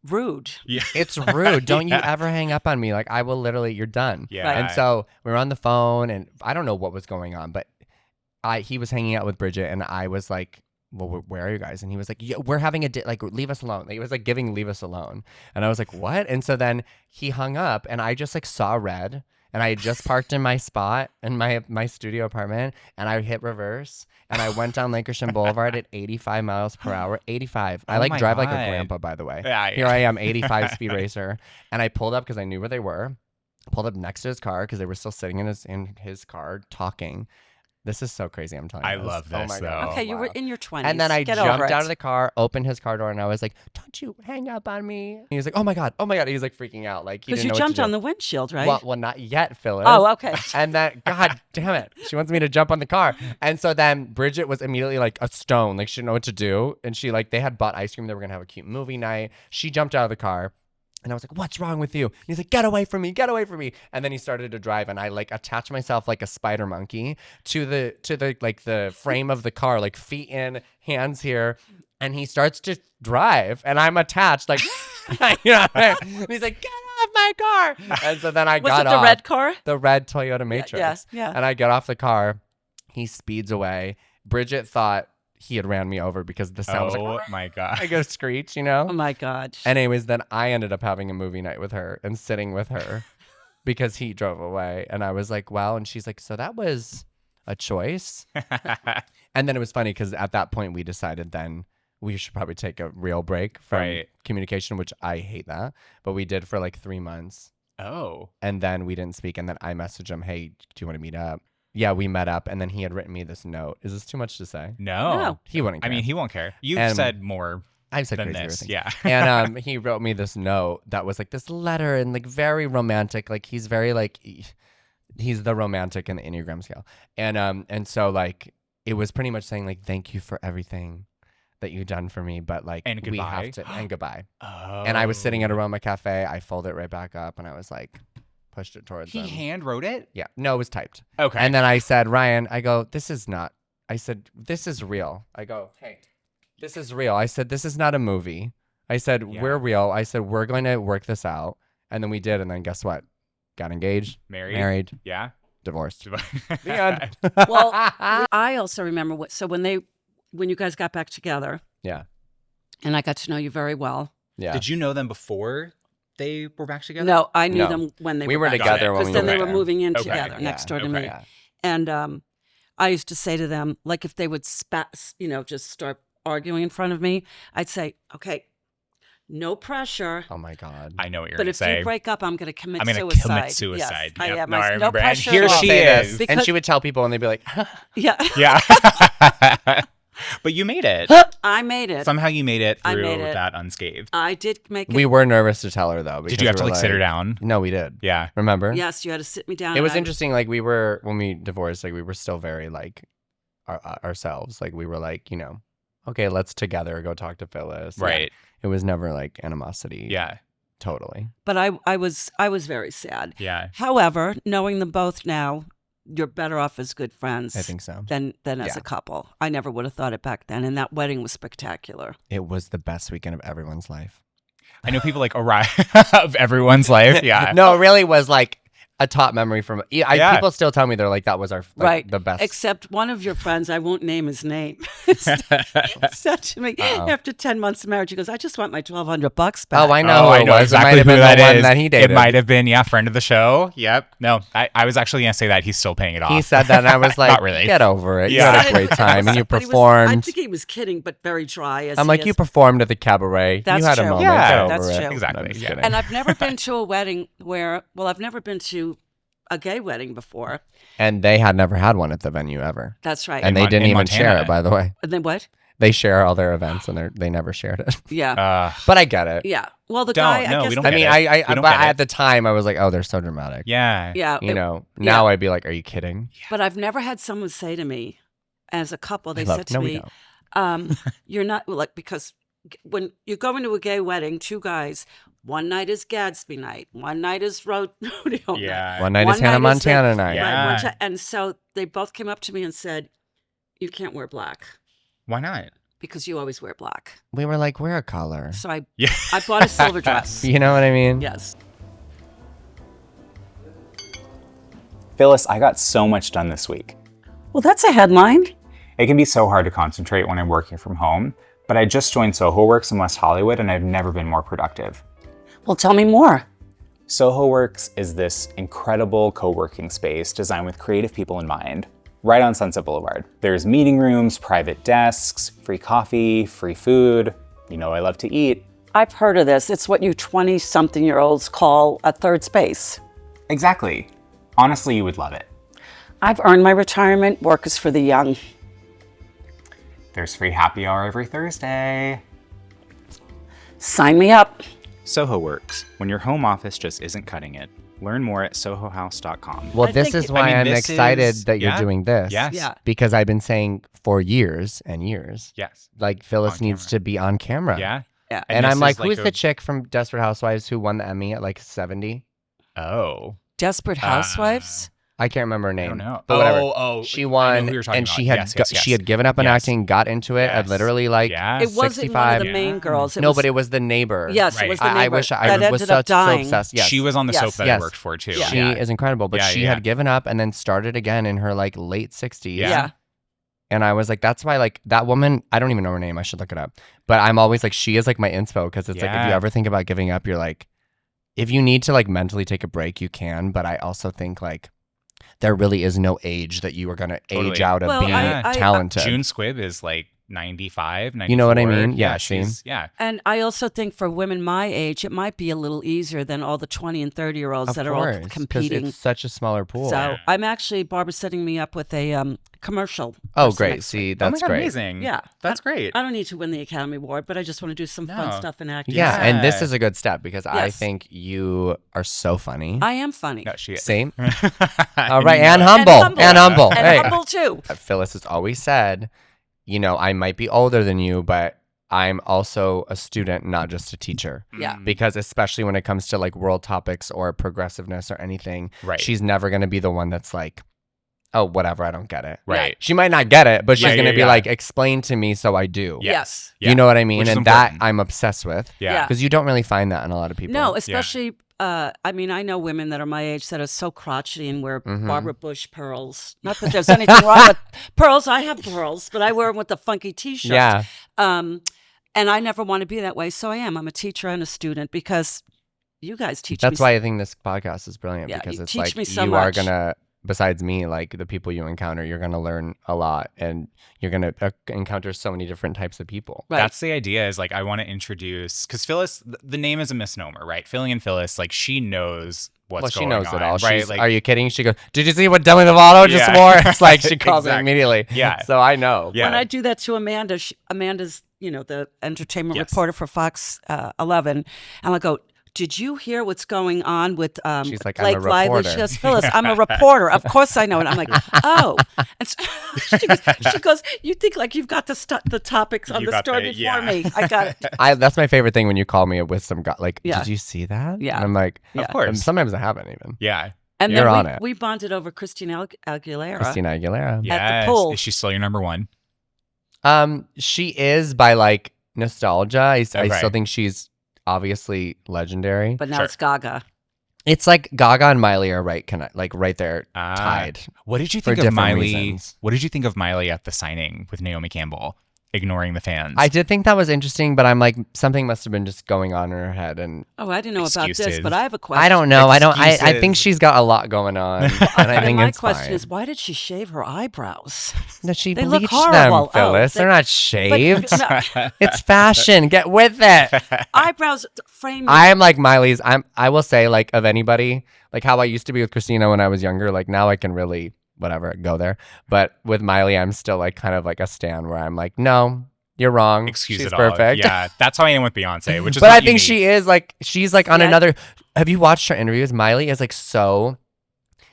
rude. Yeah. It's rude. Don't Yeah. you ever hang up on me? Like I will literally. You're done. Yeah. Right. And so we were on the phone, and I don't know what was going on, but he was hanging out with Bridget, and I was like, well, where are you guys? And he was like, yeah, we're having a like, leave us alone. He was like giving leave us alone. And I was like, what? And so then he hung up, and I just like saw red, and I had just parked in my spot in my studio apartment, and I hit reverse, and I went down Lancashire Boulevard at 85 miles per hour. 85. I Oh like my drive like a God. grandpa, by the way. Yeah, Here I am, 85 speed racer, and I pulled up because I knew where they were. Pulled up next to his car because they were still sitting in his car talking. This is so crazy. I'm telling you. I this. love Oh this, my though. God. Okay, you were Wow. in your 20s. And then I Get jumped over it. out of the car, opened his car door, and I was like, "Don't you hang up on me?" And he was like, "Oh my god, oh my god." He was like freaking out, like he Because didn't you know what jumped to on do. the windshield, right? Well, not yet, Phyllis. Oh, okay. And then, God damn it, she wants me to jump on the car. And so then Bridget was immediately like a stone, like she didn't know what to do. And she like they had bought ice cream. They were gonna have a cute movie night. She jumped out of the car. And I was like, "What's wrong with you?" And he's like, "Get away from me, get away from me." And then he started to drive, and I like attached myself like a spider monkey to the like the frame of the car, like feet in, hands here. And he starts to drive, and I'm attached, like, you know. And he's like, "Get off my car!" And so then I Was got it the off red car? the red Toyota Matrix. Yeah. And I get off the car. He speeds away. Bridget thought he had ran me over because the sound was Oh like, my God. I go screech, you know? Oh my God. And anyways, then I ended up having a movie night with her and sitting with her because he drove away. And I was like, wow. And she's like, so that was a choice. And then it was funny because at that point we decided then we should probably take a real break from Right. communication, which I hate that. But we did for like 3 months. Oh. And then we didn't speak. And then I messaged him, hey, do you want to meet up? Yeah, we met up. And then he had written me this note. Is this too much to say? No. No. He wouldn't I care. mean, he won't care. You've And said more I've said than crazier this. things. Yeah. And he wrote me this note that was like this letter and like very romantic. Like he's very like he's the romantic in the Enneagram scale. And so like it was pretty much saying like thank you for everything that you've done for me, but like And we goodbye. have to and goodbye. Oh. And I was sitting at Aroma Cafe. I folded it right back up and I was like pushed it towards He him. hand wrote it? Yeah, no, it was typed. Okay. And then I said, Ryan, I go, this is not. I said, this is real. I go, hey, this is real. I said, this is not a movie. I said, Yeah. we're real. I said, we're going to work this out. And then we did. And then guess what? Got engaged, married, Yeah. divorced. The The end. Well, I also remember when you guys got back together, yeah. and I got to know you very well. Yeah. Did you know them before they were back together? No, I knew No. them when they we were were back together when because we then were they were there. moving in Okay. together Yeah. next door to Okay. me. Yeah. And I used to say to them, like if they would just start arguing in front of me, I'd say, okay, no pressure. Oh my God. I know what you're But going to if say. you break up, I'm going to commit I'm going to suicide. commit suicide. Yes, I Yep. am. No, I No remember. And pressure here at all. she Say this. is. And Because- she would tell people and they'd be like, Yeah. Yeah. But you made it. I made it. Somehow you made it I through made it. that unscathed. I did make it. we were nervous to tell her though. Did you have to we were sit her down? No, we did. Yeah. Remember? Yes, you had to sit me down. It was and I- interesting. Like we were, when we divorced, like we were still very like ourselves. Like we were like, okay, let's together go talk to Phyllis. Right. It was never like animosity. Yeah. Totally. But I was very sad. Yeah. However, knowing them both now, you're better off as good friends I think so. than as Yeah. a couple. I never would have thought it back then. And that wedding was spectacular. It was the best weekend of everyone's life. I know people like arrive of everyone's life. Yeah. No, it really was like a top memory from. Yeah. People still tell me they're like that was our Right. the best. Except one of your friends, I won't name his name, said to me Uh-oh. after 10 months of marriage, he goes, I just want my $1,200 back. Oh, I know. Oh, who I it know was. exactly it might have who been that the one is. that he dated. It might have been, friend of the show. Yep. No, I was actually going to say that. He's still paying it off. He said that, and I was like, Not really. "Get over it. Yeah. You had a great time, and you But he was- performed." I think he was kidding, but very dry. As I'm he like, is. "You performed at the cabaret. That's you had a true. moment. Yeah, Get over that's it." true. No, Exactly, I'm just yeah. kidding. And I've never been to a wedding I've never been to a gay wedding before. And they had never had one at the venue ever, That's right. and they didn't in even share Montana. it. By the way, And then what? they share all their events, and they never shared it. Yeah. But I get it. Yeah. Well, the Don't. guy, No, I we guess. don't I get mean, it. We don't but get it. at the time, I was like, "Oh, they're so dramatic." Yeah. Yeah. Now I'd be like, "Are you kidding?" But I've never had someone say to me, as a couple, they said to No, we me, don't. you're not, like, because when you're going to a gay wedding, two guys, one night is Gadsby night, one night is rodeo night. Yeah. One night One is Hannah night is the- Montana night. Yeah. Right, and so they both came up to me and said, you can't wear black Why not? because you always wear black. We were like, "Wear a color." So I Yeah. bought a silver dress. You know what I mean? Yes. Phyllis, I got so much done this week. Well, that's a headline. It can be so hard to concentrate when I'm working from home, but I just joined Soho Works in West Hollywood and I've never been more productive. Well, tell me more. Soho Works is this incredible co-working space designed with creative people in mind, right on Sunset Boulevard. There's meeting rooms, private desks, free coffee, free food. You know I love to eat. I've heard of this. It's what you 20-something-year-olds call a third space. Exactly. Honestly, you would love it. I've earned my retirement. Work is for the young. There's free happy hour every Thursday. Sign me up. Soho Works. When your home office just isn't cutting it. Learn more at sohohouse.com. Well, I this think- is why I'm this excited is- that you're yeah. doing this. Yes. Yeah. Because I've been saying for years and years, Yes. like Phyllis On needs camera. to be on camera. Yeah. Yeah. And this I'm is like, who's a- the chick from Desperate Housewives who won the Emmy at like 70? Oh. Desperate Housewives? I can't remember her name. I don't know. But whatever. Oh, She I know won, who you're talking and she about. had Yes, yes, she yes. had given up on Yes. acting, got into it, at Yes. literally like Yes. It wasn't one 65. of the main girls. No, but it was the neighbor. Yes, Right. it was the neighbor. I wish I that was ended up so dying. obsessed. Yes. She was on the Yes. soap that Yes. I worked for too. Yeah. She is incredible, but Yeah, she yeah. had given up and then started again in her like late 60s. Yeah. And I was like, that's why, like, that woman, I don't even know her name. I should look it up. But I'm always like, she is like my inspo because it's like, if you Yeah. ever think about giving up, you're like, if you need to like mentally take a break, you can. But I also think like, there really is no age that you are going to Totally. age out of Well, being I- talented. June Squibb is like 95, 94. You know what I mean? Yeah, she's, yeah. And I also think for women my age, it might be a little easier than all the 20 and 30-year-olds that are all 'cause competing. it's such a smaller pool. So I'm actually, Barbara's setting me up with a commercial. oh, person great. next See, week. Oh my that's God, great. amazing. Yeah. That's great. I don't need to win the Academy Award, but I just want to do some fun No. stuff in acting. Yeah, and this Yeah. is a good step because I Yes. think you are so funny. I am funny. No, she is. Same. All All right, and humble. And humble. And Hey. humble too. Phyllis has always said, you know, I might be older than you, but I'm also a student, not just a teacher. Yeah. Because especially when it comes to like world topics or progressiveness or anything, Right. she's never going to be the one that's like, oh, whatever, I don't get it. Right. She might not get it, but she's Yeah, going to yeah, be yeah. like, explain to me so I do. Yeah. Yes. Yeah. You know what I mean? Which is And that important. I'm obsessed with. Yeah. Yeah. Because you don't really find that in a lot of people. No, especially, I mean, I know women that are my age that are so crotchety and wear Mhm. Barbara Bush pearls. Not that there's anything wrong with pearls. I have pearls, but I wear them with the funky T-shirt. Yeah. And I never want to be that way. So I am. I'm a teacher and a student because you guys teach me. That's why I think this podcast is brilliant Yeah, because you it's teach like me so you are much. going to besides me, like the people you encounter, you're going to learn a lot and you're going to encounter so many different types of people. Right. That's the idea is like, I want to introduce, because Phyllis, the name is a misnomer, right? Philly and Phyllis, like she knows what's Well, going she knows on, it all. right? She's, Like, are you kidding? She goes, did you see what Demi Lovato just Yeah. wore? It's like she calls me Exactly. immediately. Yeah. So I know. Yeah. When I do that to Amanda, Amanda's, the entertainment Yes. reporter for Fox 11, and I go, did you hear what's going on with She's like, I'm a Blake Lively? reporter. She goes, Phyllis, I'm a reporter. Of course I know it. I'm like, oh. And so she goes, you think like you've got the topics on You the got story the- before yeah. me. I got it. That's my favorite thing when you call me with some guy. Like, Yeah. did you see that? Yeah. And I'm like, Yeah. Of course. and sometimes I haven't even. Yeah. And You're then on it. we bonded over Christina Aguilera. Christina Aguilera. Yes. pool. Is she still your number one? She is by like nostalgia. I Okay. still think she's obviously legendary. But now Sure. it's Gaga. It's like Gaga and Miley are right there Ah. tied. What did you For think of different Miley? reasons. What did you think of Miley at the signing with Naomi Campbell, ignoring the fans? I did think that was interesting, but I'm like, something must have been just going on in her head, and Oh, I didn't know about this, Excuses. but I have a question. I don't know. I think Excuses. she's got a lot going on, and I And think my it's question fine. is, why did she shave her eyebrows? No, she they look bleached horrible. them, Phyllis. Oh, They're not But, shaved. no, It's fashion. Get with it. eyebrows frame. I am like Miley's. I will say, like, of anybody, like how I used to be with Christina when I was younger, like now I can really whatever go there. But with Miley, I'm still like kind of like a stan where I'm like, no, you're wrong. Excuse She's it all. perfect. Yeah, that's how I am with Beyonce, which is But not I think unique. she's like on Yeah. another. Have you watched her interviews? Miley is like so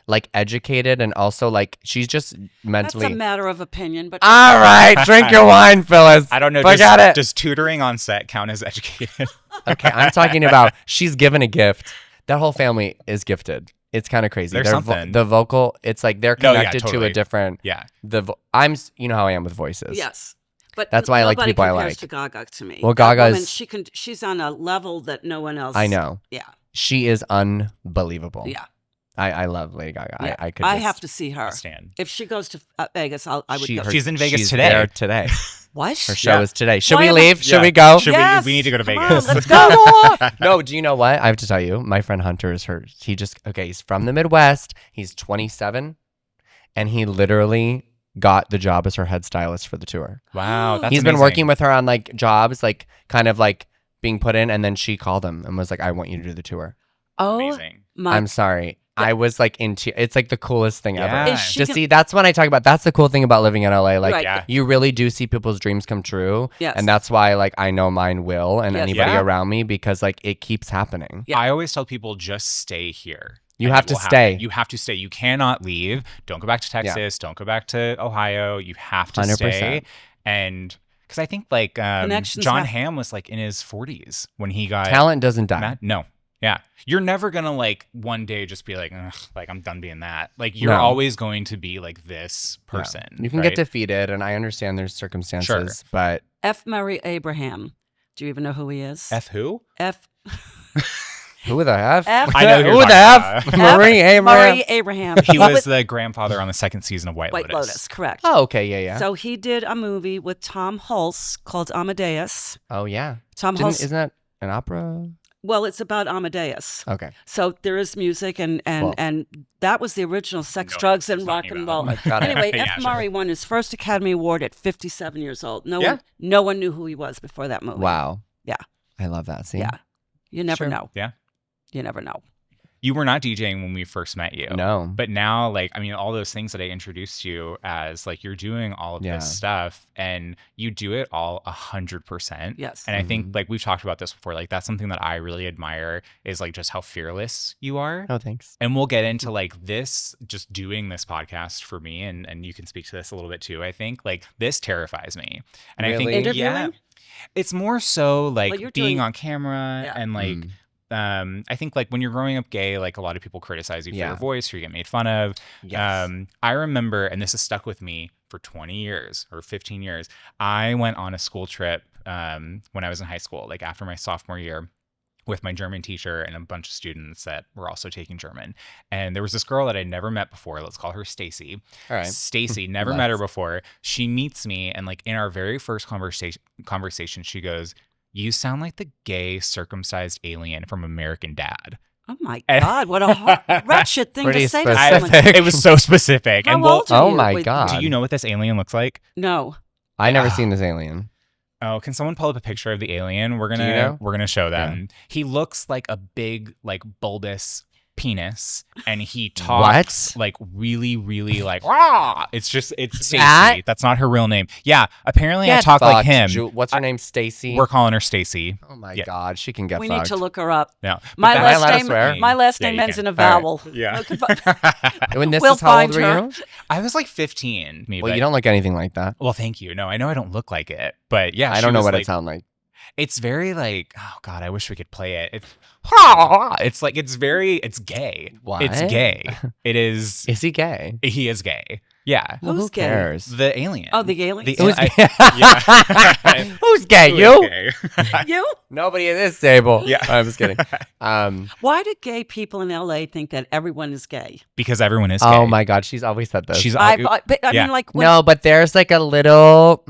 like educated and also like she's just That's mentally. a matter of opinion, but All right, drink your wine, Phyllis. I don't know. Forget it. Does tutoring on set count as educated? Okay, I'm talking about she's given a gift. That whole family is gifted. It's kind of crazy. There's Their something. the vocal, it's like they're No, yeah, connected to totally. a different. Yeah. You know how I am with voices. yes. But That's why I like nobody people I compares like. to Gaga to me. Well, That Gaga's- woman, she's on a level that no one else. I know. Yeah, She is unbelievable. yeah. I love Lady Gaga. yeah. I could. I just- have to see her. Stan. If she goes to Vegas, I would go. She's in Vegas she's today. there today. What? Her show Yeah. is today. Should Why we am I- leave? Should Yeah. we go? Should Yes, we need to go to come Vegas. on, let's go. No, do you know what? I have to tell you, my friend Hunter is her. He's from the Midwest. He's 27, and he literally got the job as her head stylist for the tour. Wow, that's He's been amazing. working with her on like jobs, like kind of like being put in, and then she called him and was like, "I want you to do the tour." Oh Amazing. my! I'm sorry. I was like it's like the coolest thing Yeah. ever. Is she To gon- see, that's when I talk about, that's the cool thing about living in LA. Like, Right. Yeah. you really do see people's dreams come true. Yes. And that's why, like, I know mine will, and Yes. anybody Yeah. around me, because, like, it keeps happening. Yeah. I always tell people just stay here. You and have it to will stay. happen. You have to stay. You cannot leave. Don't go back to Texas. Don't go back to Ohio. You have to 100%. stay. And because I think like Connections John hap- Hamm was like in his 40s when he got Talent doesn't die. No. Yeah. You're never going to like one day just be like, "Ugh, like I'm done being that. Like you're No. always going to be like this Yeah. person. You can right? get defeated, and I understand there's circumstances, but F. Murray Abraham. Do you even know who he is? F who? F. who the F? F. I know who you're Who the talking F? Marie Abraham. Murray Abraham. He was the grandfather on the second season of White Lotus. Correct. Oh, okay, yeah. So he did a movie with Tom Hulce called Amadeus. Oh, yeah. Tom Hulce. Isn't that an opera? Well, it's about Amadeus. Okay. So there is music, and Cool. that was the original Sex, No, Drugs, and it's Rock talking and about. Roll. Oh my God. Anyway, Yeah, F. sure. Murray won his first Academy Award at 57 years old. Yeah. No one knew who he was before that movie. Wow. Yeah. I love that scene. Yeah. You never Sure. know. Yeah. You never know. You were not DJing when we first met you. No. But now, like, I mean, all those things that I introduced you as, like, you're doing all of Yeah. this stuff and you do it all 100%. Yes. And I think, Mhm. like, we've talked about this before. Like, that's something that I really admire is, like, just how fearless you are. Oh, thanks. And we'll get into, like, this, just doing this podcast for me. And you can speak to this a little bit too, I think. Like, this terrifies me. And I Really? think, yeah. Interviewing? It's more so, like, Well, you're being doing- on camera Yeah. and, like, I think like when you're growing up gay, like a lot of people criticize you for Yeah. your voice or you get made fun of. Yes. I remember, and this has stuck with me for 20 years or 15 years. I went on a school trip when I was in high school, like after my sophomore year, with my German teacher and a bunch of students that were also taking German. And there was this girl that I'd never met before. Let's call her Stacy. All right. Stacy, never met her before. She meets me, and like in our very first conversation, she goes, "You sound like the gay circumcised alien from American Dad." Oh my God! What a wretched thing Pretty to say to specific. someone. It was so specific. How And we'll, old are Oh you? my Wait, God. do you know what this alien looks like? No. I never seen this alien. Oh, can someone pull up a picture of the alien? Do you know? We're gonna show them. He looks like a big, like bulbous penis, and he talks like really, really like rah. It's Stacy. That? That's not her real name. Yeah, apparently I Get talk like fucked, him. What's her name? Stacy. We're calling her Stacy. Oh my Yeah. God, she can get We fucked. need to look her up. No, My Am I allowed last to name. swear? My last Yeah, name you ends can. in a vowel. Yeah. When this We'll is how old find were her. you? I was like 15. Maybe. Well, you don't look anything like that. Well, thank you. No, I know I don't look like it, but yeah, I she don't know was what like, it sounds like. It's very like, oh God, I wish we could play it. It's like it's gay. What? It's gay. It is. Is he gay? He is gay. Yeah. Well, Who's who gay? cares? The alien. Oh, the alien. The Who's I- gay? yeah. Who's gay? Who You? is gay? You? Nobody at this table. Yeah. I'm just kidding. Why do gay people in LA think that everyone is gay? Because everyone is gay. Oh my God, she's always said this. She's I yeah. mean, like, when, no, but there's like a little,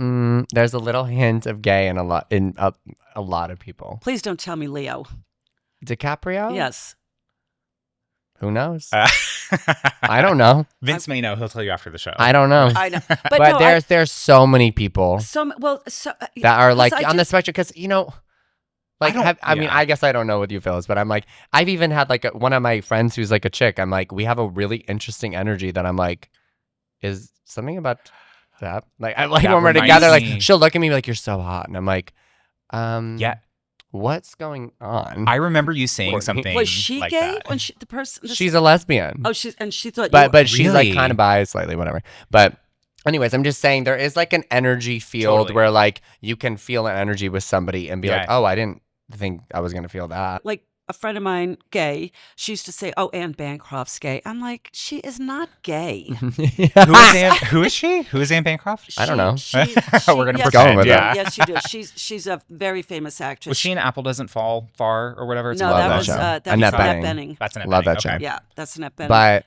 there's a little hint of gay in a lot of people. please don't tell me Leo. DiCaprio? Yes. Who knows? Uh, I don't know. Vince may know. He'll tell you after the show. I don't know. I know. But, But no, there's so many people that are like on the spectrum because like I mean yeah. I guess I don't know with you, Phyllis, but I'm like I've even had like one of my friends who's like a chick. I'm like we have a really interesting energy that I'm like is something about that like I'm like That when we're reminds together me- like she'll look at me like you're so hot and I'm like Yeah. what's going on? I remember you saying Courtney. something. was she like gay that. when the person? She's a lesbian. Oh, she thought. but she's like Really? kind of bi slightly, whatever. But anyways, I'm just saying there is like an energy field Totally. where like you can feel an energy with somebody and be like, Yeah. oh, I didn't think I was gonna feel that. like a friend of mine, gay. She used to say, "Oh, Anne Bancroft's gay." I'm like, she is not gay. Who is she? Who is Anne Bancroft? I don't know. We're gonna yes, pretend, she with do. that. Yes, she does. She's a very famous actress. Was she in Apple Doesn't Fall Far or whatever? It's No, Love that that was show. that Annette was Annette Bening. Bening. That's an Love that show. Yeah, that's Annette Bening. But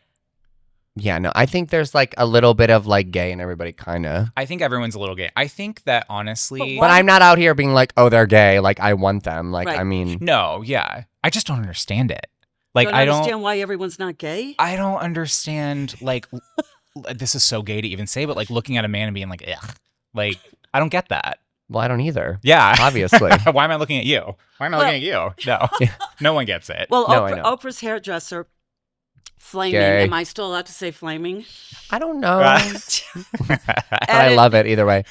yeah, no, I think there's like a little bit of like gay in everybody, kind of. I think everyone's a little gay. I think that honestly, But I'm not out here being like, oh, they're gay. Like I want them. Like Right. I mean, no, yeah, I just don't understand it. Like don't I understand don't, why everyone's not gay. I don't understand. Like this is so gay to even say, but like looking at a man and being like, ugh, like I don't get that. well, I don't either. Yeah, Obviously. Why am I looking at you? Why am I looking at you? No, no one gets it. Well, No, I know. Oprah's hairdresser, flaming. Gay. Am I still allowed to say flaming? I don't know. Right. But I love it either way.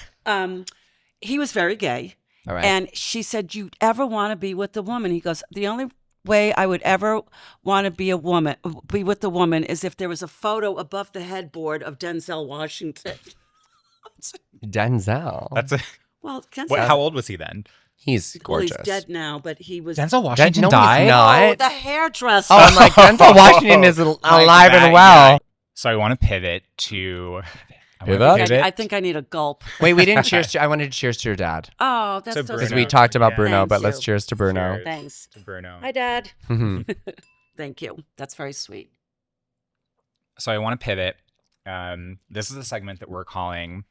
He was very gay. All right. And she said, "You ever want to be with a woman?" He goes, "The only way I would ever want to be with a woman is if there was a photo above the headboard of Denzel Washington." Denzel. That's a, Well, Denzel, what, how old was he then? He's well, gorgeous. he's dead now, but he was. Denzel Washington no, he's died. not. Oh, the hairdresser. Oh, I'm like Denzel Washington is alive Like that, and well. yeah. So I want to pivot to. I think I need a gulp. Wait, we didn't cheers to. I wanted to cheers to your dad Oh, that's So so Bruno. because sweet. we talked about Yeah. Bruno, Thank but let's you. cheers to Bruno. Cheers. Thanks. To Bruno. Hi, Dad. Mhm. Thank you. That's very sweet. So I want to pivot. This is a segment that we're calling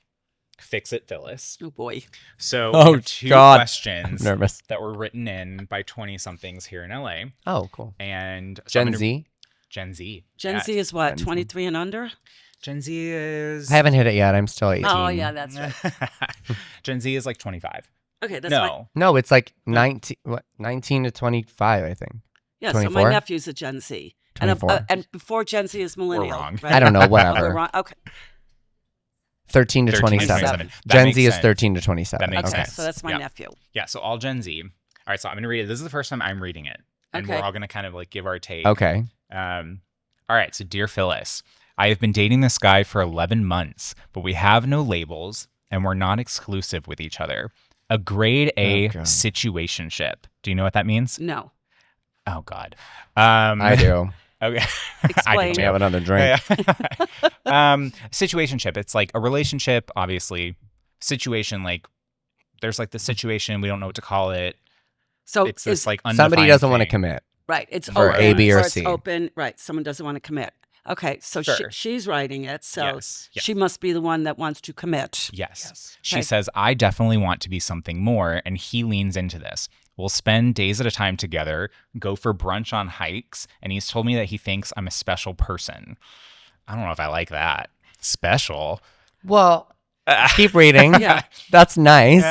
"Fix It, Phyllis." Oh boy. So Oh, we have two God. questions Nervous. that were written in by 20-somethings here in LA, Oh, cool. and so I'm Gen gonna- Z. Gen Z. Gen Yeah. Z is what? Gen Z. 23 and under? Gen Z is. I haven't hit it yet. I'm still 18. Oh yeah, that's right. Gen Z is like 25. Okay, that's my, No. No, it's like 19 to 25, I think. yeah. So 24? my nephew's a Gen Z, and 24. and before Gen Z is millennial. wrong. Right? I don't know. We're Whatever. wrong. Okay, 13 to 13 to 27. 27. That Gen makes Z is sense. 13 to 27. That makes okay. sense. So that's my Yeah. nephew. Yeah, so all Gen Z. All right, so I'm going to read it. This is the first time I'm reading it. And Okay. we're all going to kind of like give our take. Okay. All right, so dear Phyllis, I have been dating this guy for 11 months, but we have no labels and we're not exclusive with each other. A grade A Oh, God. situationship. Do you know what that means? No, Oh, God. I do. Okay. Explain. I Let do me have another drink. situationship. It's like a relationship, obviously. Situation, like there's like the situation, we don't know what to call it. so It's this like Somebody undefined doesn't want to thing. commit. right. It's for open, A, B, or it's C. open. Right. Someone doesn't want to commit. Okay, so Sure. she's writing it, so Yes. Yeah. she must be the one that wants to commit. Yes. Yes. She Okay. says, I definitely want to be something more, and he leans into this. We'll spend days at a time together, go for brunch on hikes, and he's told me that he thinks I'm a special person. I don't know if I like that. Special? Well, keep reading. Yeah. That's nice.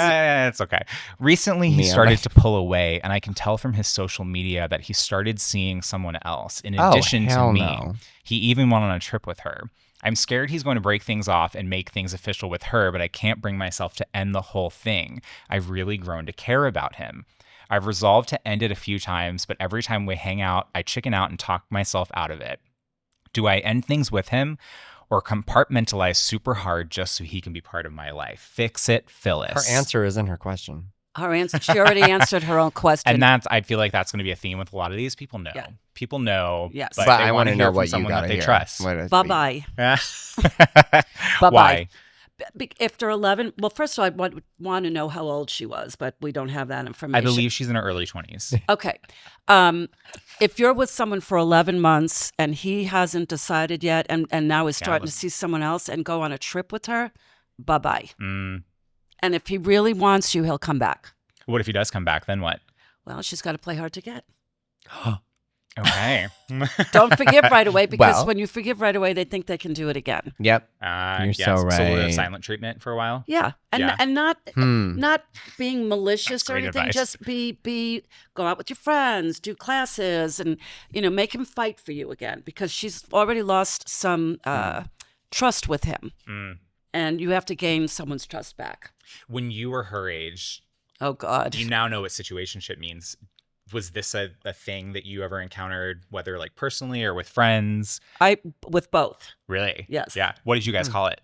It's okay. Recently, he Me, started I'm to pull away, and I can tell from his social media that he started seeing someone else in Oh, addition to hell me. no. He even went on a trip with her. I'm scared he's going to break things off and make things official with her, but I can't bring myself to end the whole thing. I've really grown to care about him. I've resolved to end it a few times, but every time we hang out, I chicken out and talk myself out of it. Do I end things with him or compartmentalize super hard just so he can be part of my life? Fix it, Phyllis. Her answer is in her question. Her answer, she already answered her own question. And I feel like that's going to be a theme with a lot of these. People know. Yeah. People know. Yes. But, But they I want want to to hear know from what you someone got that to they hear. trust. Bye-bye. Bye-bye. Bye-bye. After 11, well, first of all, I want to know how old she was, but we don't have that information. I believe she's in her early 20s. Okay. If you're with someone for 11 months and he hasn't decided yet and now is starting to see someone else and go on a trip with her, bye-bye. Mm. And if he really wants you, he'll come back. What if he does come back? Then what? Well, she's got to play hard to get. Okay. Don't forgive right away because Well. when you forgive right away, they think they can do it again. Yep. You're so So a little right. silent treatment for a while. Yeah. And Yeah. and not being malicious or great anything. advice. Just be go out with your friends, do classes, and make him fight for you again because she's already lost some trust with him. Mm. And you have to gain someone's trust back. When you were her age, Oh God. you now know what situationship means. Was this a thing that you ever encountered, whether like personally or with friends? With both. Really? Yes. Yeah. What did you guys call it?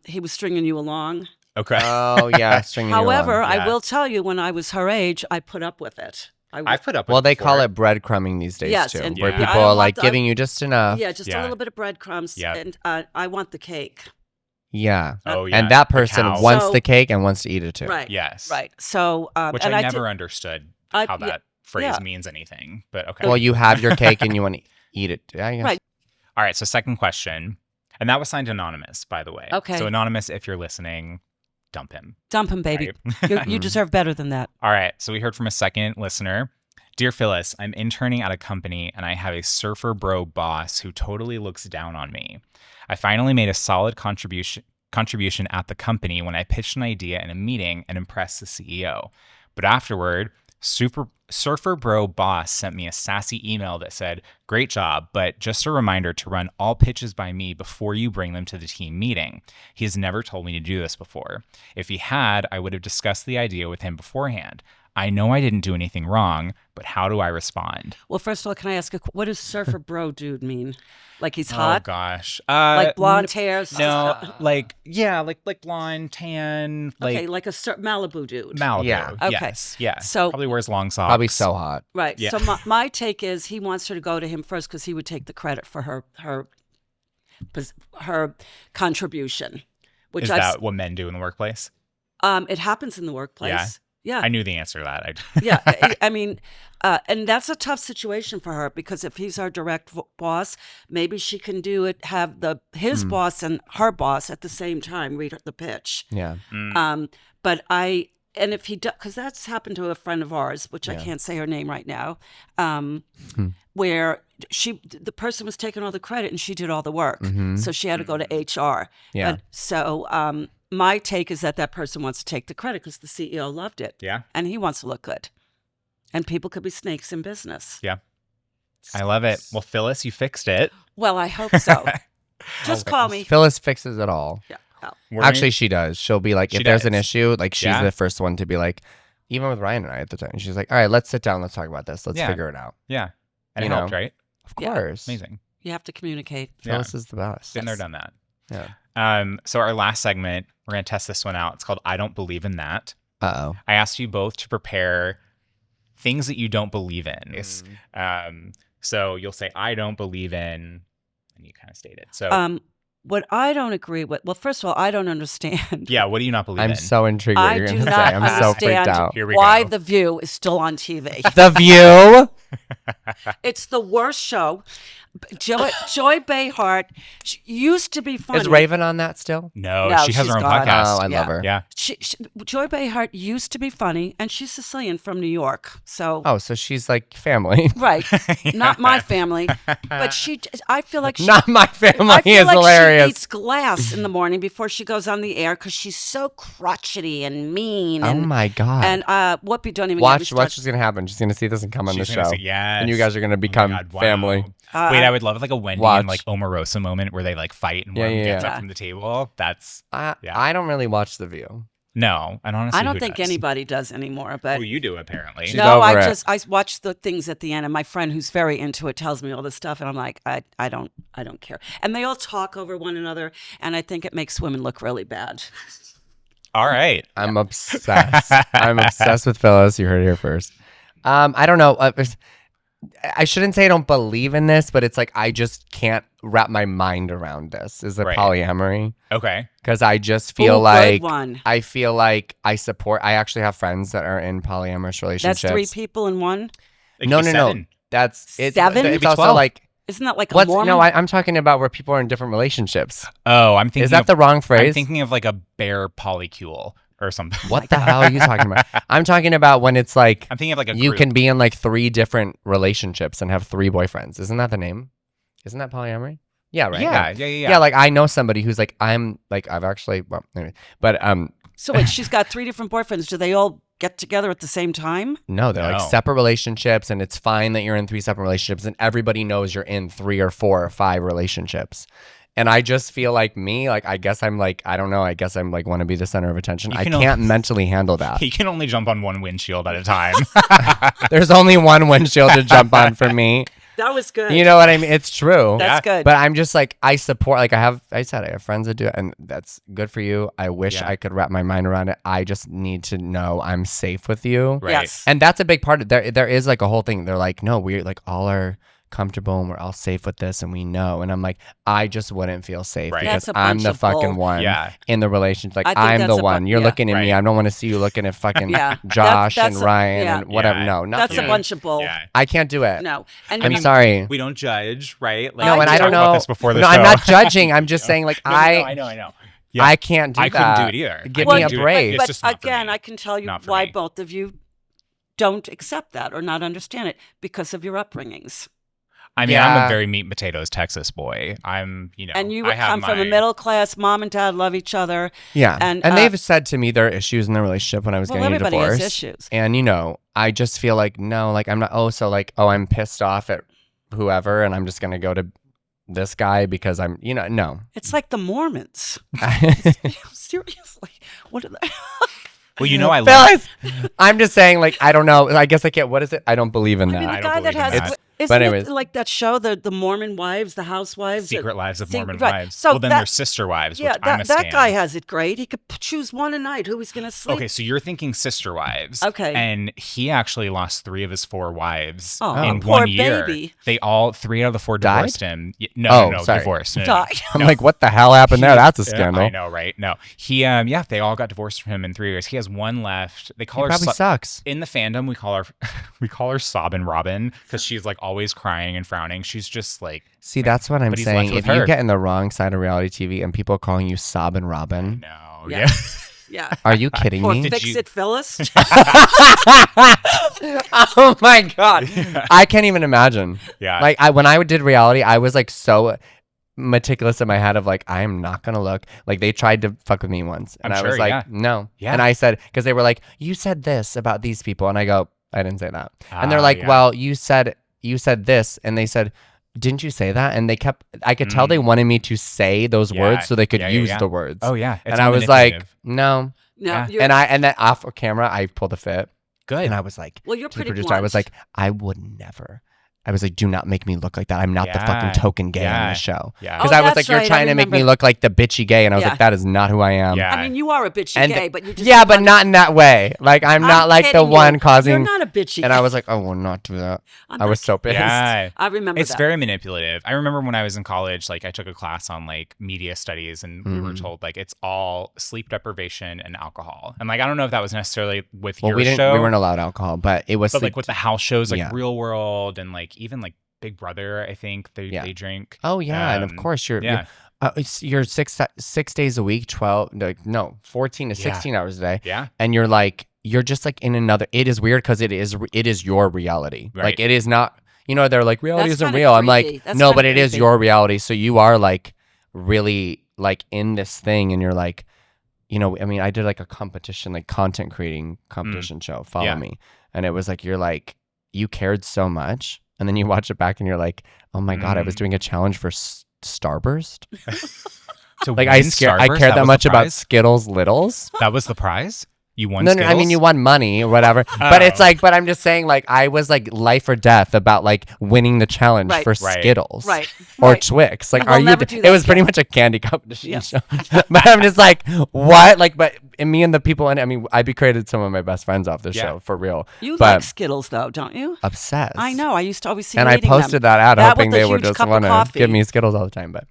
He was stringing you along. Okay. Oh, yeah. Stringing you However, along. Yeah. I will tell you, when I was her age, I put up with it. I've put up with Well, they before. call it breadcrumbing these days, Yes, too. and- Where Yeah. people I don't are want like the- giving you just enough. Yeah, just a Yeah. little bit of breadcrumbs, Yep. and I want the cake. Yeah. Oh, yeah. And that the person cow. wants So- the cake and wants to eat it, too. Right. Yes. Right. So, Which and I did- never understood I- how yeah, that phrase yeah. means anything. But okay. Well, you have your cake and you want to eat it. Yeah, I guess. Right. All right. So second question. And that was signed anonymous, by the way. Okay. So anonymous, if you're listening, dump him. Dump him, baby. Right? You deserve better than that. All right. So we heard from a second listener. Dear Phyllis, I'm interning at a company and I have a surfer bro boss who totally looks down on me. I finally made a solid contribution at the company when I pitched an idea in a meeting and impressed the CEO. But afterward, surfer bro boss sent me a sassy email that said, "Great job, but just a reminder to run all pitches by me before you bring them to the team meeting. He has never told me to do this before. If he had, I would have discussed the idea with him beforehand. I know I didn't do anything wrong, but how do I respond?" Well, first of all, can I ask, what does surfer bro dude mean? Like he's Oh hot? gosh. Like blonde hair? No, like blonde, tan, Okay, like a Malibu dude. Malibu. Yeah. Okay. Yes. Yeah. So- probably wears long socks. Probably so hot. Right. Yeah. So my take is he wants her to go to him first because he would take the credit for her contribution. Which Is that what men do in the workplace? it happens in the workplace. Yeah. I knew the answer to that. Yeah. I mean, and that's a tough situation for her because if he's our direct boss, maybe she can have his boss and her boss at the same time read the pitch. Yeah. But if he does, because that's happened to a friend of ours, which I can't say her name right now, where the person was taking all the credit and she did all the work, so she had to go to HR. Yeah. But, so my take is that person wants to take the credit because the CEO loved it. Yeah. And he wants to look good. And people could be snakes in business. Yeah. I love it. Well, Phyllis, you fixed it. Well, I hope so. Just call me. Phyllis fixes it all. Yeah. Oh. We're Actually, she does. She'll be like, She if there's an does. issue, like she's Yeah. the first one to be like, even with Ryan and I at the time, she's like, all right, let's sit down. Let's talk about this. Let's Yeah. figure it out. yeah. And You it helped, know. right? Of Yeah. course. Amazing. You have to communicate. Yeah. Phyllis is the best. Been there, done that. Yeah. So our last segment, we're going to test this one out. It's called I Don't Believe in That. Uh-oh. I asked you both to prepare things that you don't believe in. So you'll say, I don't believe in, and you kind of state it. So What I don't agree with, well, first of all, I don't understand yeah, what do you not believe in? I'm so intrigued what I you're do going to say. not I'm so freaked understand out. Here we why go. The View is still on TV. The View? It's the worst show Joy Behar used to be funny. Is Raven on that still? No, No, she has she's her own gone. podcast. Oh, I Yeah. love her. Yeah. Joy Behar used to be funny, and she's Sicilian from New York. So Oh, so she's like family. right, not my family, but I feel like Not my family I feel is like hilarious. she eats glass in the morning before she goes on the air because she's so crotchety and mean. Oh And, my god. And Whoopi, don't even get me Watch started. what's just gonna happen. She's gonna see this and come on the She's gonna show. say, yes. And you guys are gonna Oh my become God, wow. family. Wait, I would love like a Wendy Watch. and like Omarosa moment where they like fight and one Yeah, gets yeah. up from the table. That's Yeah. I don't really watch The View. no, and honestly, I don't who think does? anybody does anymore. But Oh, you do apparently. She's no, over it. I watch the things at the end, and my friend who's very into it tells me all this stuff, and I'm like, I don't care. And they all talk over one another, and I think it makes women look really bad. All right. I'm obsessed. I'm obsessed with Phyllis. You heard it here first. I don't know. I shouldn't say I don't believe in this, but it's like I just can't wrap my mind around this. Is it Right. polyamory? Okay. Because I just feel Ooh, good like one. I feel like I support. I actually have friends that are in polyamorous relationships. That's 3 people in one. It No, could be no, no. 7. That's it's 7? It's It'd be also 12. like Isn't that like a what's Mormon? no. I'm talking about where people are in different relationships. Oh, I'm thinking Is that of, the wrong phrase? I'm thinking of like a bare polycule or something. What the hell are you talking about? I'm talking about when it's like I'm thinking of like a you group. can be in like 3 different relationships and have 3 boyfriends. Isn't that the name? Isn't that polyamory? Yeah, right. Yeah. Like I know somebody who's like I've actually well anyway, but So wait, she's got 3 different boyfriends. Do they all get together at the same time? no, they're like No. separate relationships, and it's fine that you're in 3 separate relationships, and everybody knows you're in 3 or 4 or 5 relationships. And I just feel like me, like I guess I'm like I don't know, I guess I'm like want to be the center of attention. You I can can't mentally handle that. He can only jump on one windshield at a time. There's only one windshield to jump on for me. That was good. You know what I mean? It's true. That's good. But I'm just like, I support, like I have friends that do it, and that's good for you. I wish Yeah. I could wrap my mind around it. I just need to know I'm safe with you. Right. Yes. And that's a big part of there is like a whole thing. They're like, no, we're like all are comfortable and we're all safe with this and we know. And I'm like, I just wouldn't feel safe Right. because That's a I'm bunch the of fucking bull. one Yeah. in the relationship. Like I think I'm that's the a one. bu- You're yeah. looking at me. Right. I don't want to see you looking at fucking Yeah. Josh That's and a- Ryan yeah. and whatever. Yeah. No, not That's for a me. bunch of bull. Yeah. I can't do it. No. And I'm you- sorry. We don't judge, right? Like, No, No, we and I talked don't about know. this before the No, show. I'm not judging. I'm just saying, like, No, I know. Yeah. I can't do I that. couldn't do it either. Give I me a couldn't do it. break. It's But just not for again, me. I can tell you Not for why me. both of you don't accept that or not understand it because of your upbringings. I mean, I'm Yeah. a very meat and potatoes Texas boy. I'm, And you I have come from a my- middle class, mom and dad love each other. Yeah. And, And they've said to me there are issues in their relationship when I was Well, getting a everybody divorce. has issues. And, I just feel like, no, like, I'm not, I'm pissed off at whoever and I'm just going to go to this guy because I'm, no. It's like the Mormons. Seriously. What are they? Well, I love. Phyllis! I'm just saying, like, I don't know. I guess I can't, what is it? I don't believe in I that. mean, I the don't guy that believe in has, that. isn't But it anyways. like that show, the Mormon wives, the housewives? Secret Lives of Mormon right. Wives. So Well, then that- they're sister wives, Yeah, which I'm a that stan. guy has it great. He could choose one a night who he's going to sleep. Okay, so you're thinking sister wives. Okay. And he actually lost 3 of his 4 wives Oh, in poor 1 year. They They all 3 out of the 4 Died? divorced him. No, sorry. divorced. No, Died. I'm like, what the hell happened there? That's a Yeah, scandal. I know, right? No, he, they all got divorced from him in 3 years. He has 1 left. They He call her probably sucks. in the fandom. We call her Sobbin' Robin because she's like always crying and frowning. She's just like, See, that's what I'm But he's saying. left with If you her. get in the wrong side of reality TV and people are calling you Sob and Robin, no, Yeah. yeah. Yeah. are you kidding Or me? Fix you- It Phyllis. Oh my god, I can't even imagine. Yeah. Like when I did reality, I was like so meticulous in my head of like I am not gonna look like they tried to fuck with me once, and I'm I was sure, like yeah. no, Yeah. and I said because they were like you said this about these people, and I go I didn't say that, and they're Ah, like yeah. well you said this, and they said. Didn't you say that? And I could tell they wanted me to say those Yeah. words so they could Yeah, yeah, use yeah. the words. Oh yeah. It's and I was like, manipulative. no. No, Yeah. you're, And then off camera, I pulled a fit. good. And I was like, well, you're to the pretty producer, I was blunt. like, I would never. I was like, do not make me look like that. I'm not the fucking Yeah. token gay on Yeah. the show. Yeah. Because Oh, I was that's like, you're right, I trying to make me remember. look like the bitchy gay. And I was Yeah. like, that is not who I am. Yeah. I mean, you are a bitchy And- gay, but you just Yeah, but not in that way. Like, I'm not like the kidding you. one causing. You're not a bitchy. And I was like, oh, we'll not do that. I'm I was not so pissed. Yeah. I remember It's that. very manipulative. I remember when I was in college, like I took a class on like media studies and we were told like it's all sleep deprivation and alcohol. And like I don't know if that was necessarily with Well, your we didn't. show. We weren't allowed alcohol, but it was. but like with the house shows like Yeah. Real World and like even like Big Brother, I think they drink. Oh yeah, and of course you're 6 days a week, 14 to 16 hours a day. Yeah. And you're just like in another. It is weird because it is your reality. Right. Like it is not. They're like reality That's isn't kinda real. I'm creepy. like That's no, kinda but it is creepy. your reality. So you are like really like in this thing, and you're like, I mean, I did like a competition, like content creating competition show. Follow Me, and it was like you cared so much, and then you watch it back, and you're like, oh my god, I was doing a challenge for Starburst. To Like win I Starburst, cared that was much the about prize? Skittles Littles. That was the prize? You won No, Skittles? I mean you won money or whatever. But it's Oh. like, but I'm just saying, like I was like life or death about like winning the challenge Right. for Right. Skittles, Right. Or Right. Twix. Like, We'll are you? never do It that was pretty again. much a candy competition Yes. show. But I'm just like, what? Like, but and me and the people in it, I mean, I created some of my best friends off this Yeah. show for real. You but like Skittles though, don't you? obsessed. I know. I used to always see And you I eating posted them. that out, That hoping with a they would huge just cup of want to coffee. give me Skittles all the time. But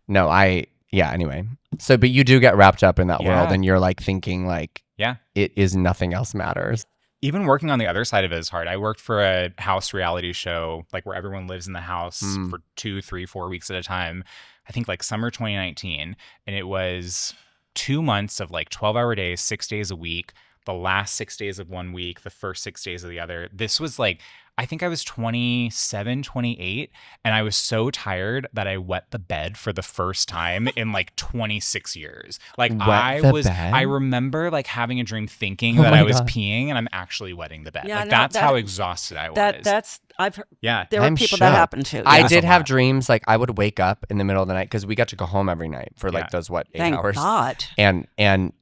no, anyway. So, but you do get wrapped up in that world, Yeah. and you're like thinking like, Yeah. it is nothing else matters. Even working on the other side of it is hard. I worked for a house reality show, like where everyone lives in the house for 2, 3, 4 weeks at a time. I think like summer 2019. And it was 2 months of like 12-hour days, 6 days a week, the last 6 days of 1 week, the first 6 days of the other. This was like, I think I was 27, 28, and I was so tired that I wet the bed for the first time in like 26 years. Like Wet I bed? remember like having a dream thinking Oh that my I was God. peeing and I'm actually wetting the bed. Yeah, like no, that's that- how exhausted I was. That's I've heard. yeah. There were I'm people that shook. happened to. I yeah. did a have lot. dreams like I would wake up in the middle of the night because we got to go home every night for like Yeah. those 8 Thank hours. God. And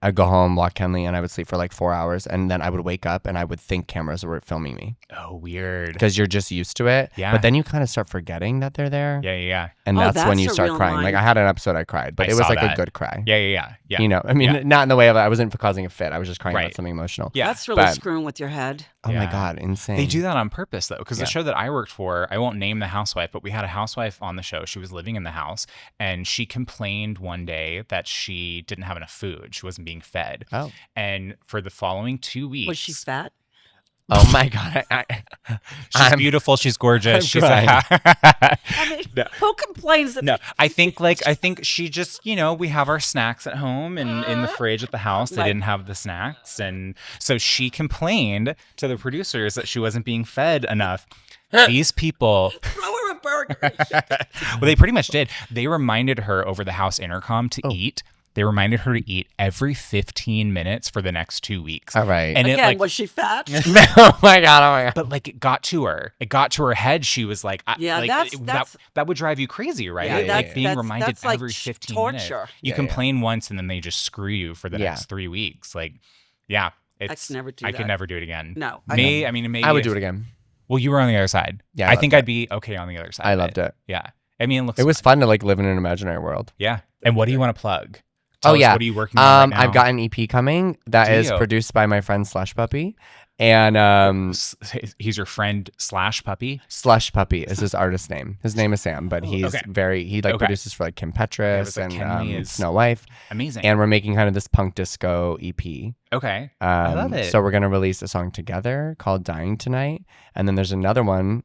I'd go home, walk Kenley, and I would sleep for like 4 hours, and then I would wake up and I would think cameras were filming me Oh, weird. because you're just used to it. Yeah. But then you kind of start forgetting that they're there, Yeah. and Oh, that's when that's you a start real crying. line. Like I had an episode I cried, but I it was saw like a that. good cry. Yeah. I mean, Yeah. not in the way of I wasn't causing a fit. I was just crying Right. about something emotional. Yeah. That's really but- screwing with your head. Oh my Yeah. God, insane. They do that on purpose though, because Yeah. the show that I worked for, I won't name the housewife, but we had a housewife on the show. She was living in the house and she complained one day that she didn't have enough food. She wasn't being fed. Oh. And for the following 2 weeks, Was she fat? Oh my God. she's I'm- beautiful. She's gorgeous. I'm She's crying. I mean, No. who complains that? No, I think she just, we have our snacks at home and in the fridge at the house. They Right. didn't have the snacks. And so she complained to the producers that she wasn't being fed enough. These people, Throw her a burger. well, they pretty much did. They reminded her over the house intercom to eat. They reminded her to eat every 15 minutes for the next 2 weeks. All right. And Again, it was she fat? Oh my God. but like it got to her. It got to her head. She was like, Yeah, that would drive you crazy, right? Yeah, Like, that's- being reminded that's like every 15 torture. minutes. You Yeah, complain once and then they just screw you for the Yeah. next 3 weeks. Like, yeah, it's. could never do I that. could never do it again. No, Maybe maybe I would if- do it again. Well, you were on the other side. Yeah, I I loved think it. I'd be okay on the other side. I of loved it. Yeah, I mean, it looks. It was fun to like live in an imaginary world. Yeah. And what do you want to plug? Tell Oh us, yeah. What are you working on right now? I've got an EP coming that Do is you? produced by my friend Slush Puppy, and He's your friend / puppy. Slush Puppy is his artist name. His name is Sam, but he's okay. he like Okay. produces for like Kim Yeah, it Petras was like and Kenley is- Snow Wife, Amazing. and we're making kind of this punk disco EP. Okay. I love it. So we're gonna release a song together called "Dying Tonight," and then there's another one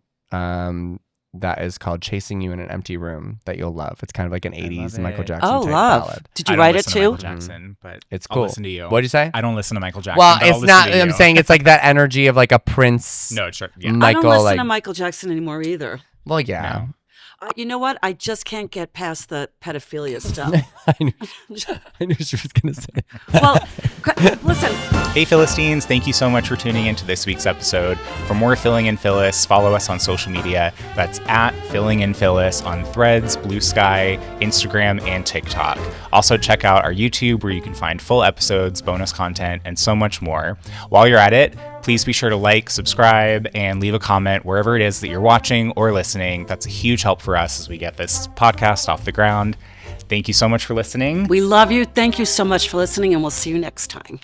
that is called "Chasing You in an Empty Room" that you'll love. It's kind of like an '80s love Michael it. Jackson Oh, type love. ballad. Did I you don't write it listen to too? Michael Jackson, but It's I'll cool. listen to you. What'd you say? I don't listen to Michael Jackson. Well, but I'll it's listen not. to I'm you. saying it's like that energy of like a Prince. No, sure. Yeah. I Michael, don't listen like, to Michael Jackson anymore either. well, yeah. You know what? I just can't get past the pedophilia stuff. I knew she was gonna say. Well, listen. Hey, Philistines. Thank you so much for tuning into this week's episode. For more Filling in Phyllis, follow us on social media. That's at Filling in Phyllis on Threads, Blue Sky, Instagram, and TikTok. Also, check out our YouTube where you can find full episodes, bonus content, and so much more. While you're at it, please be sure to like, subscribe, and leave a comment wherever it is that you're watching or listening. That's a huge help for us as we get this podcast off the ground. Thank you so much for listening. We love you. Thank you so much for listening, and we'll see you next time.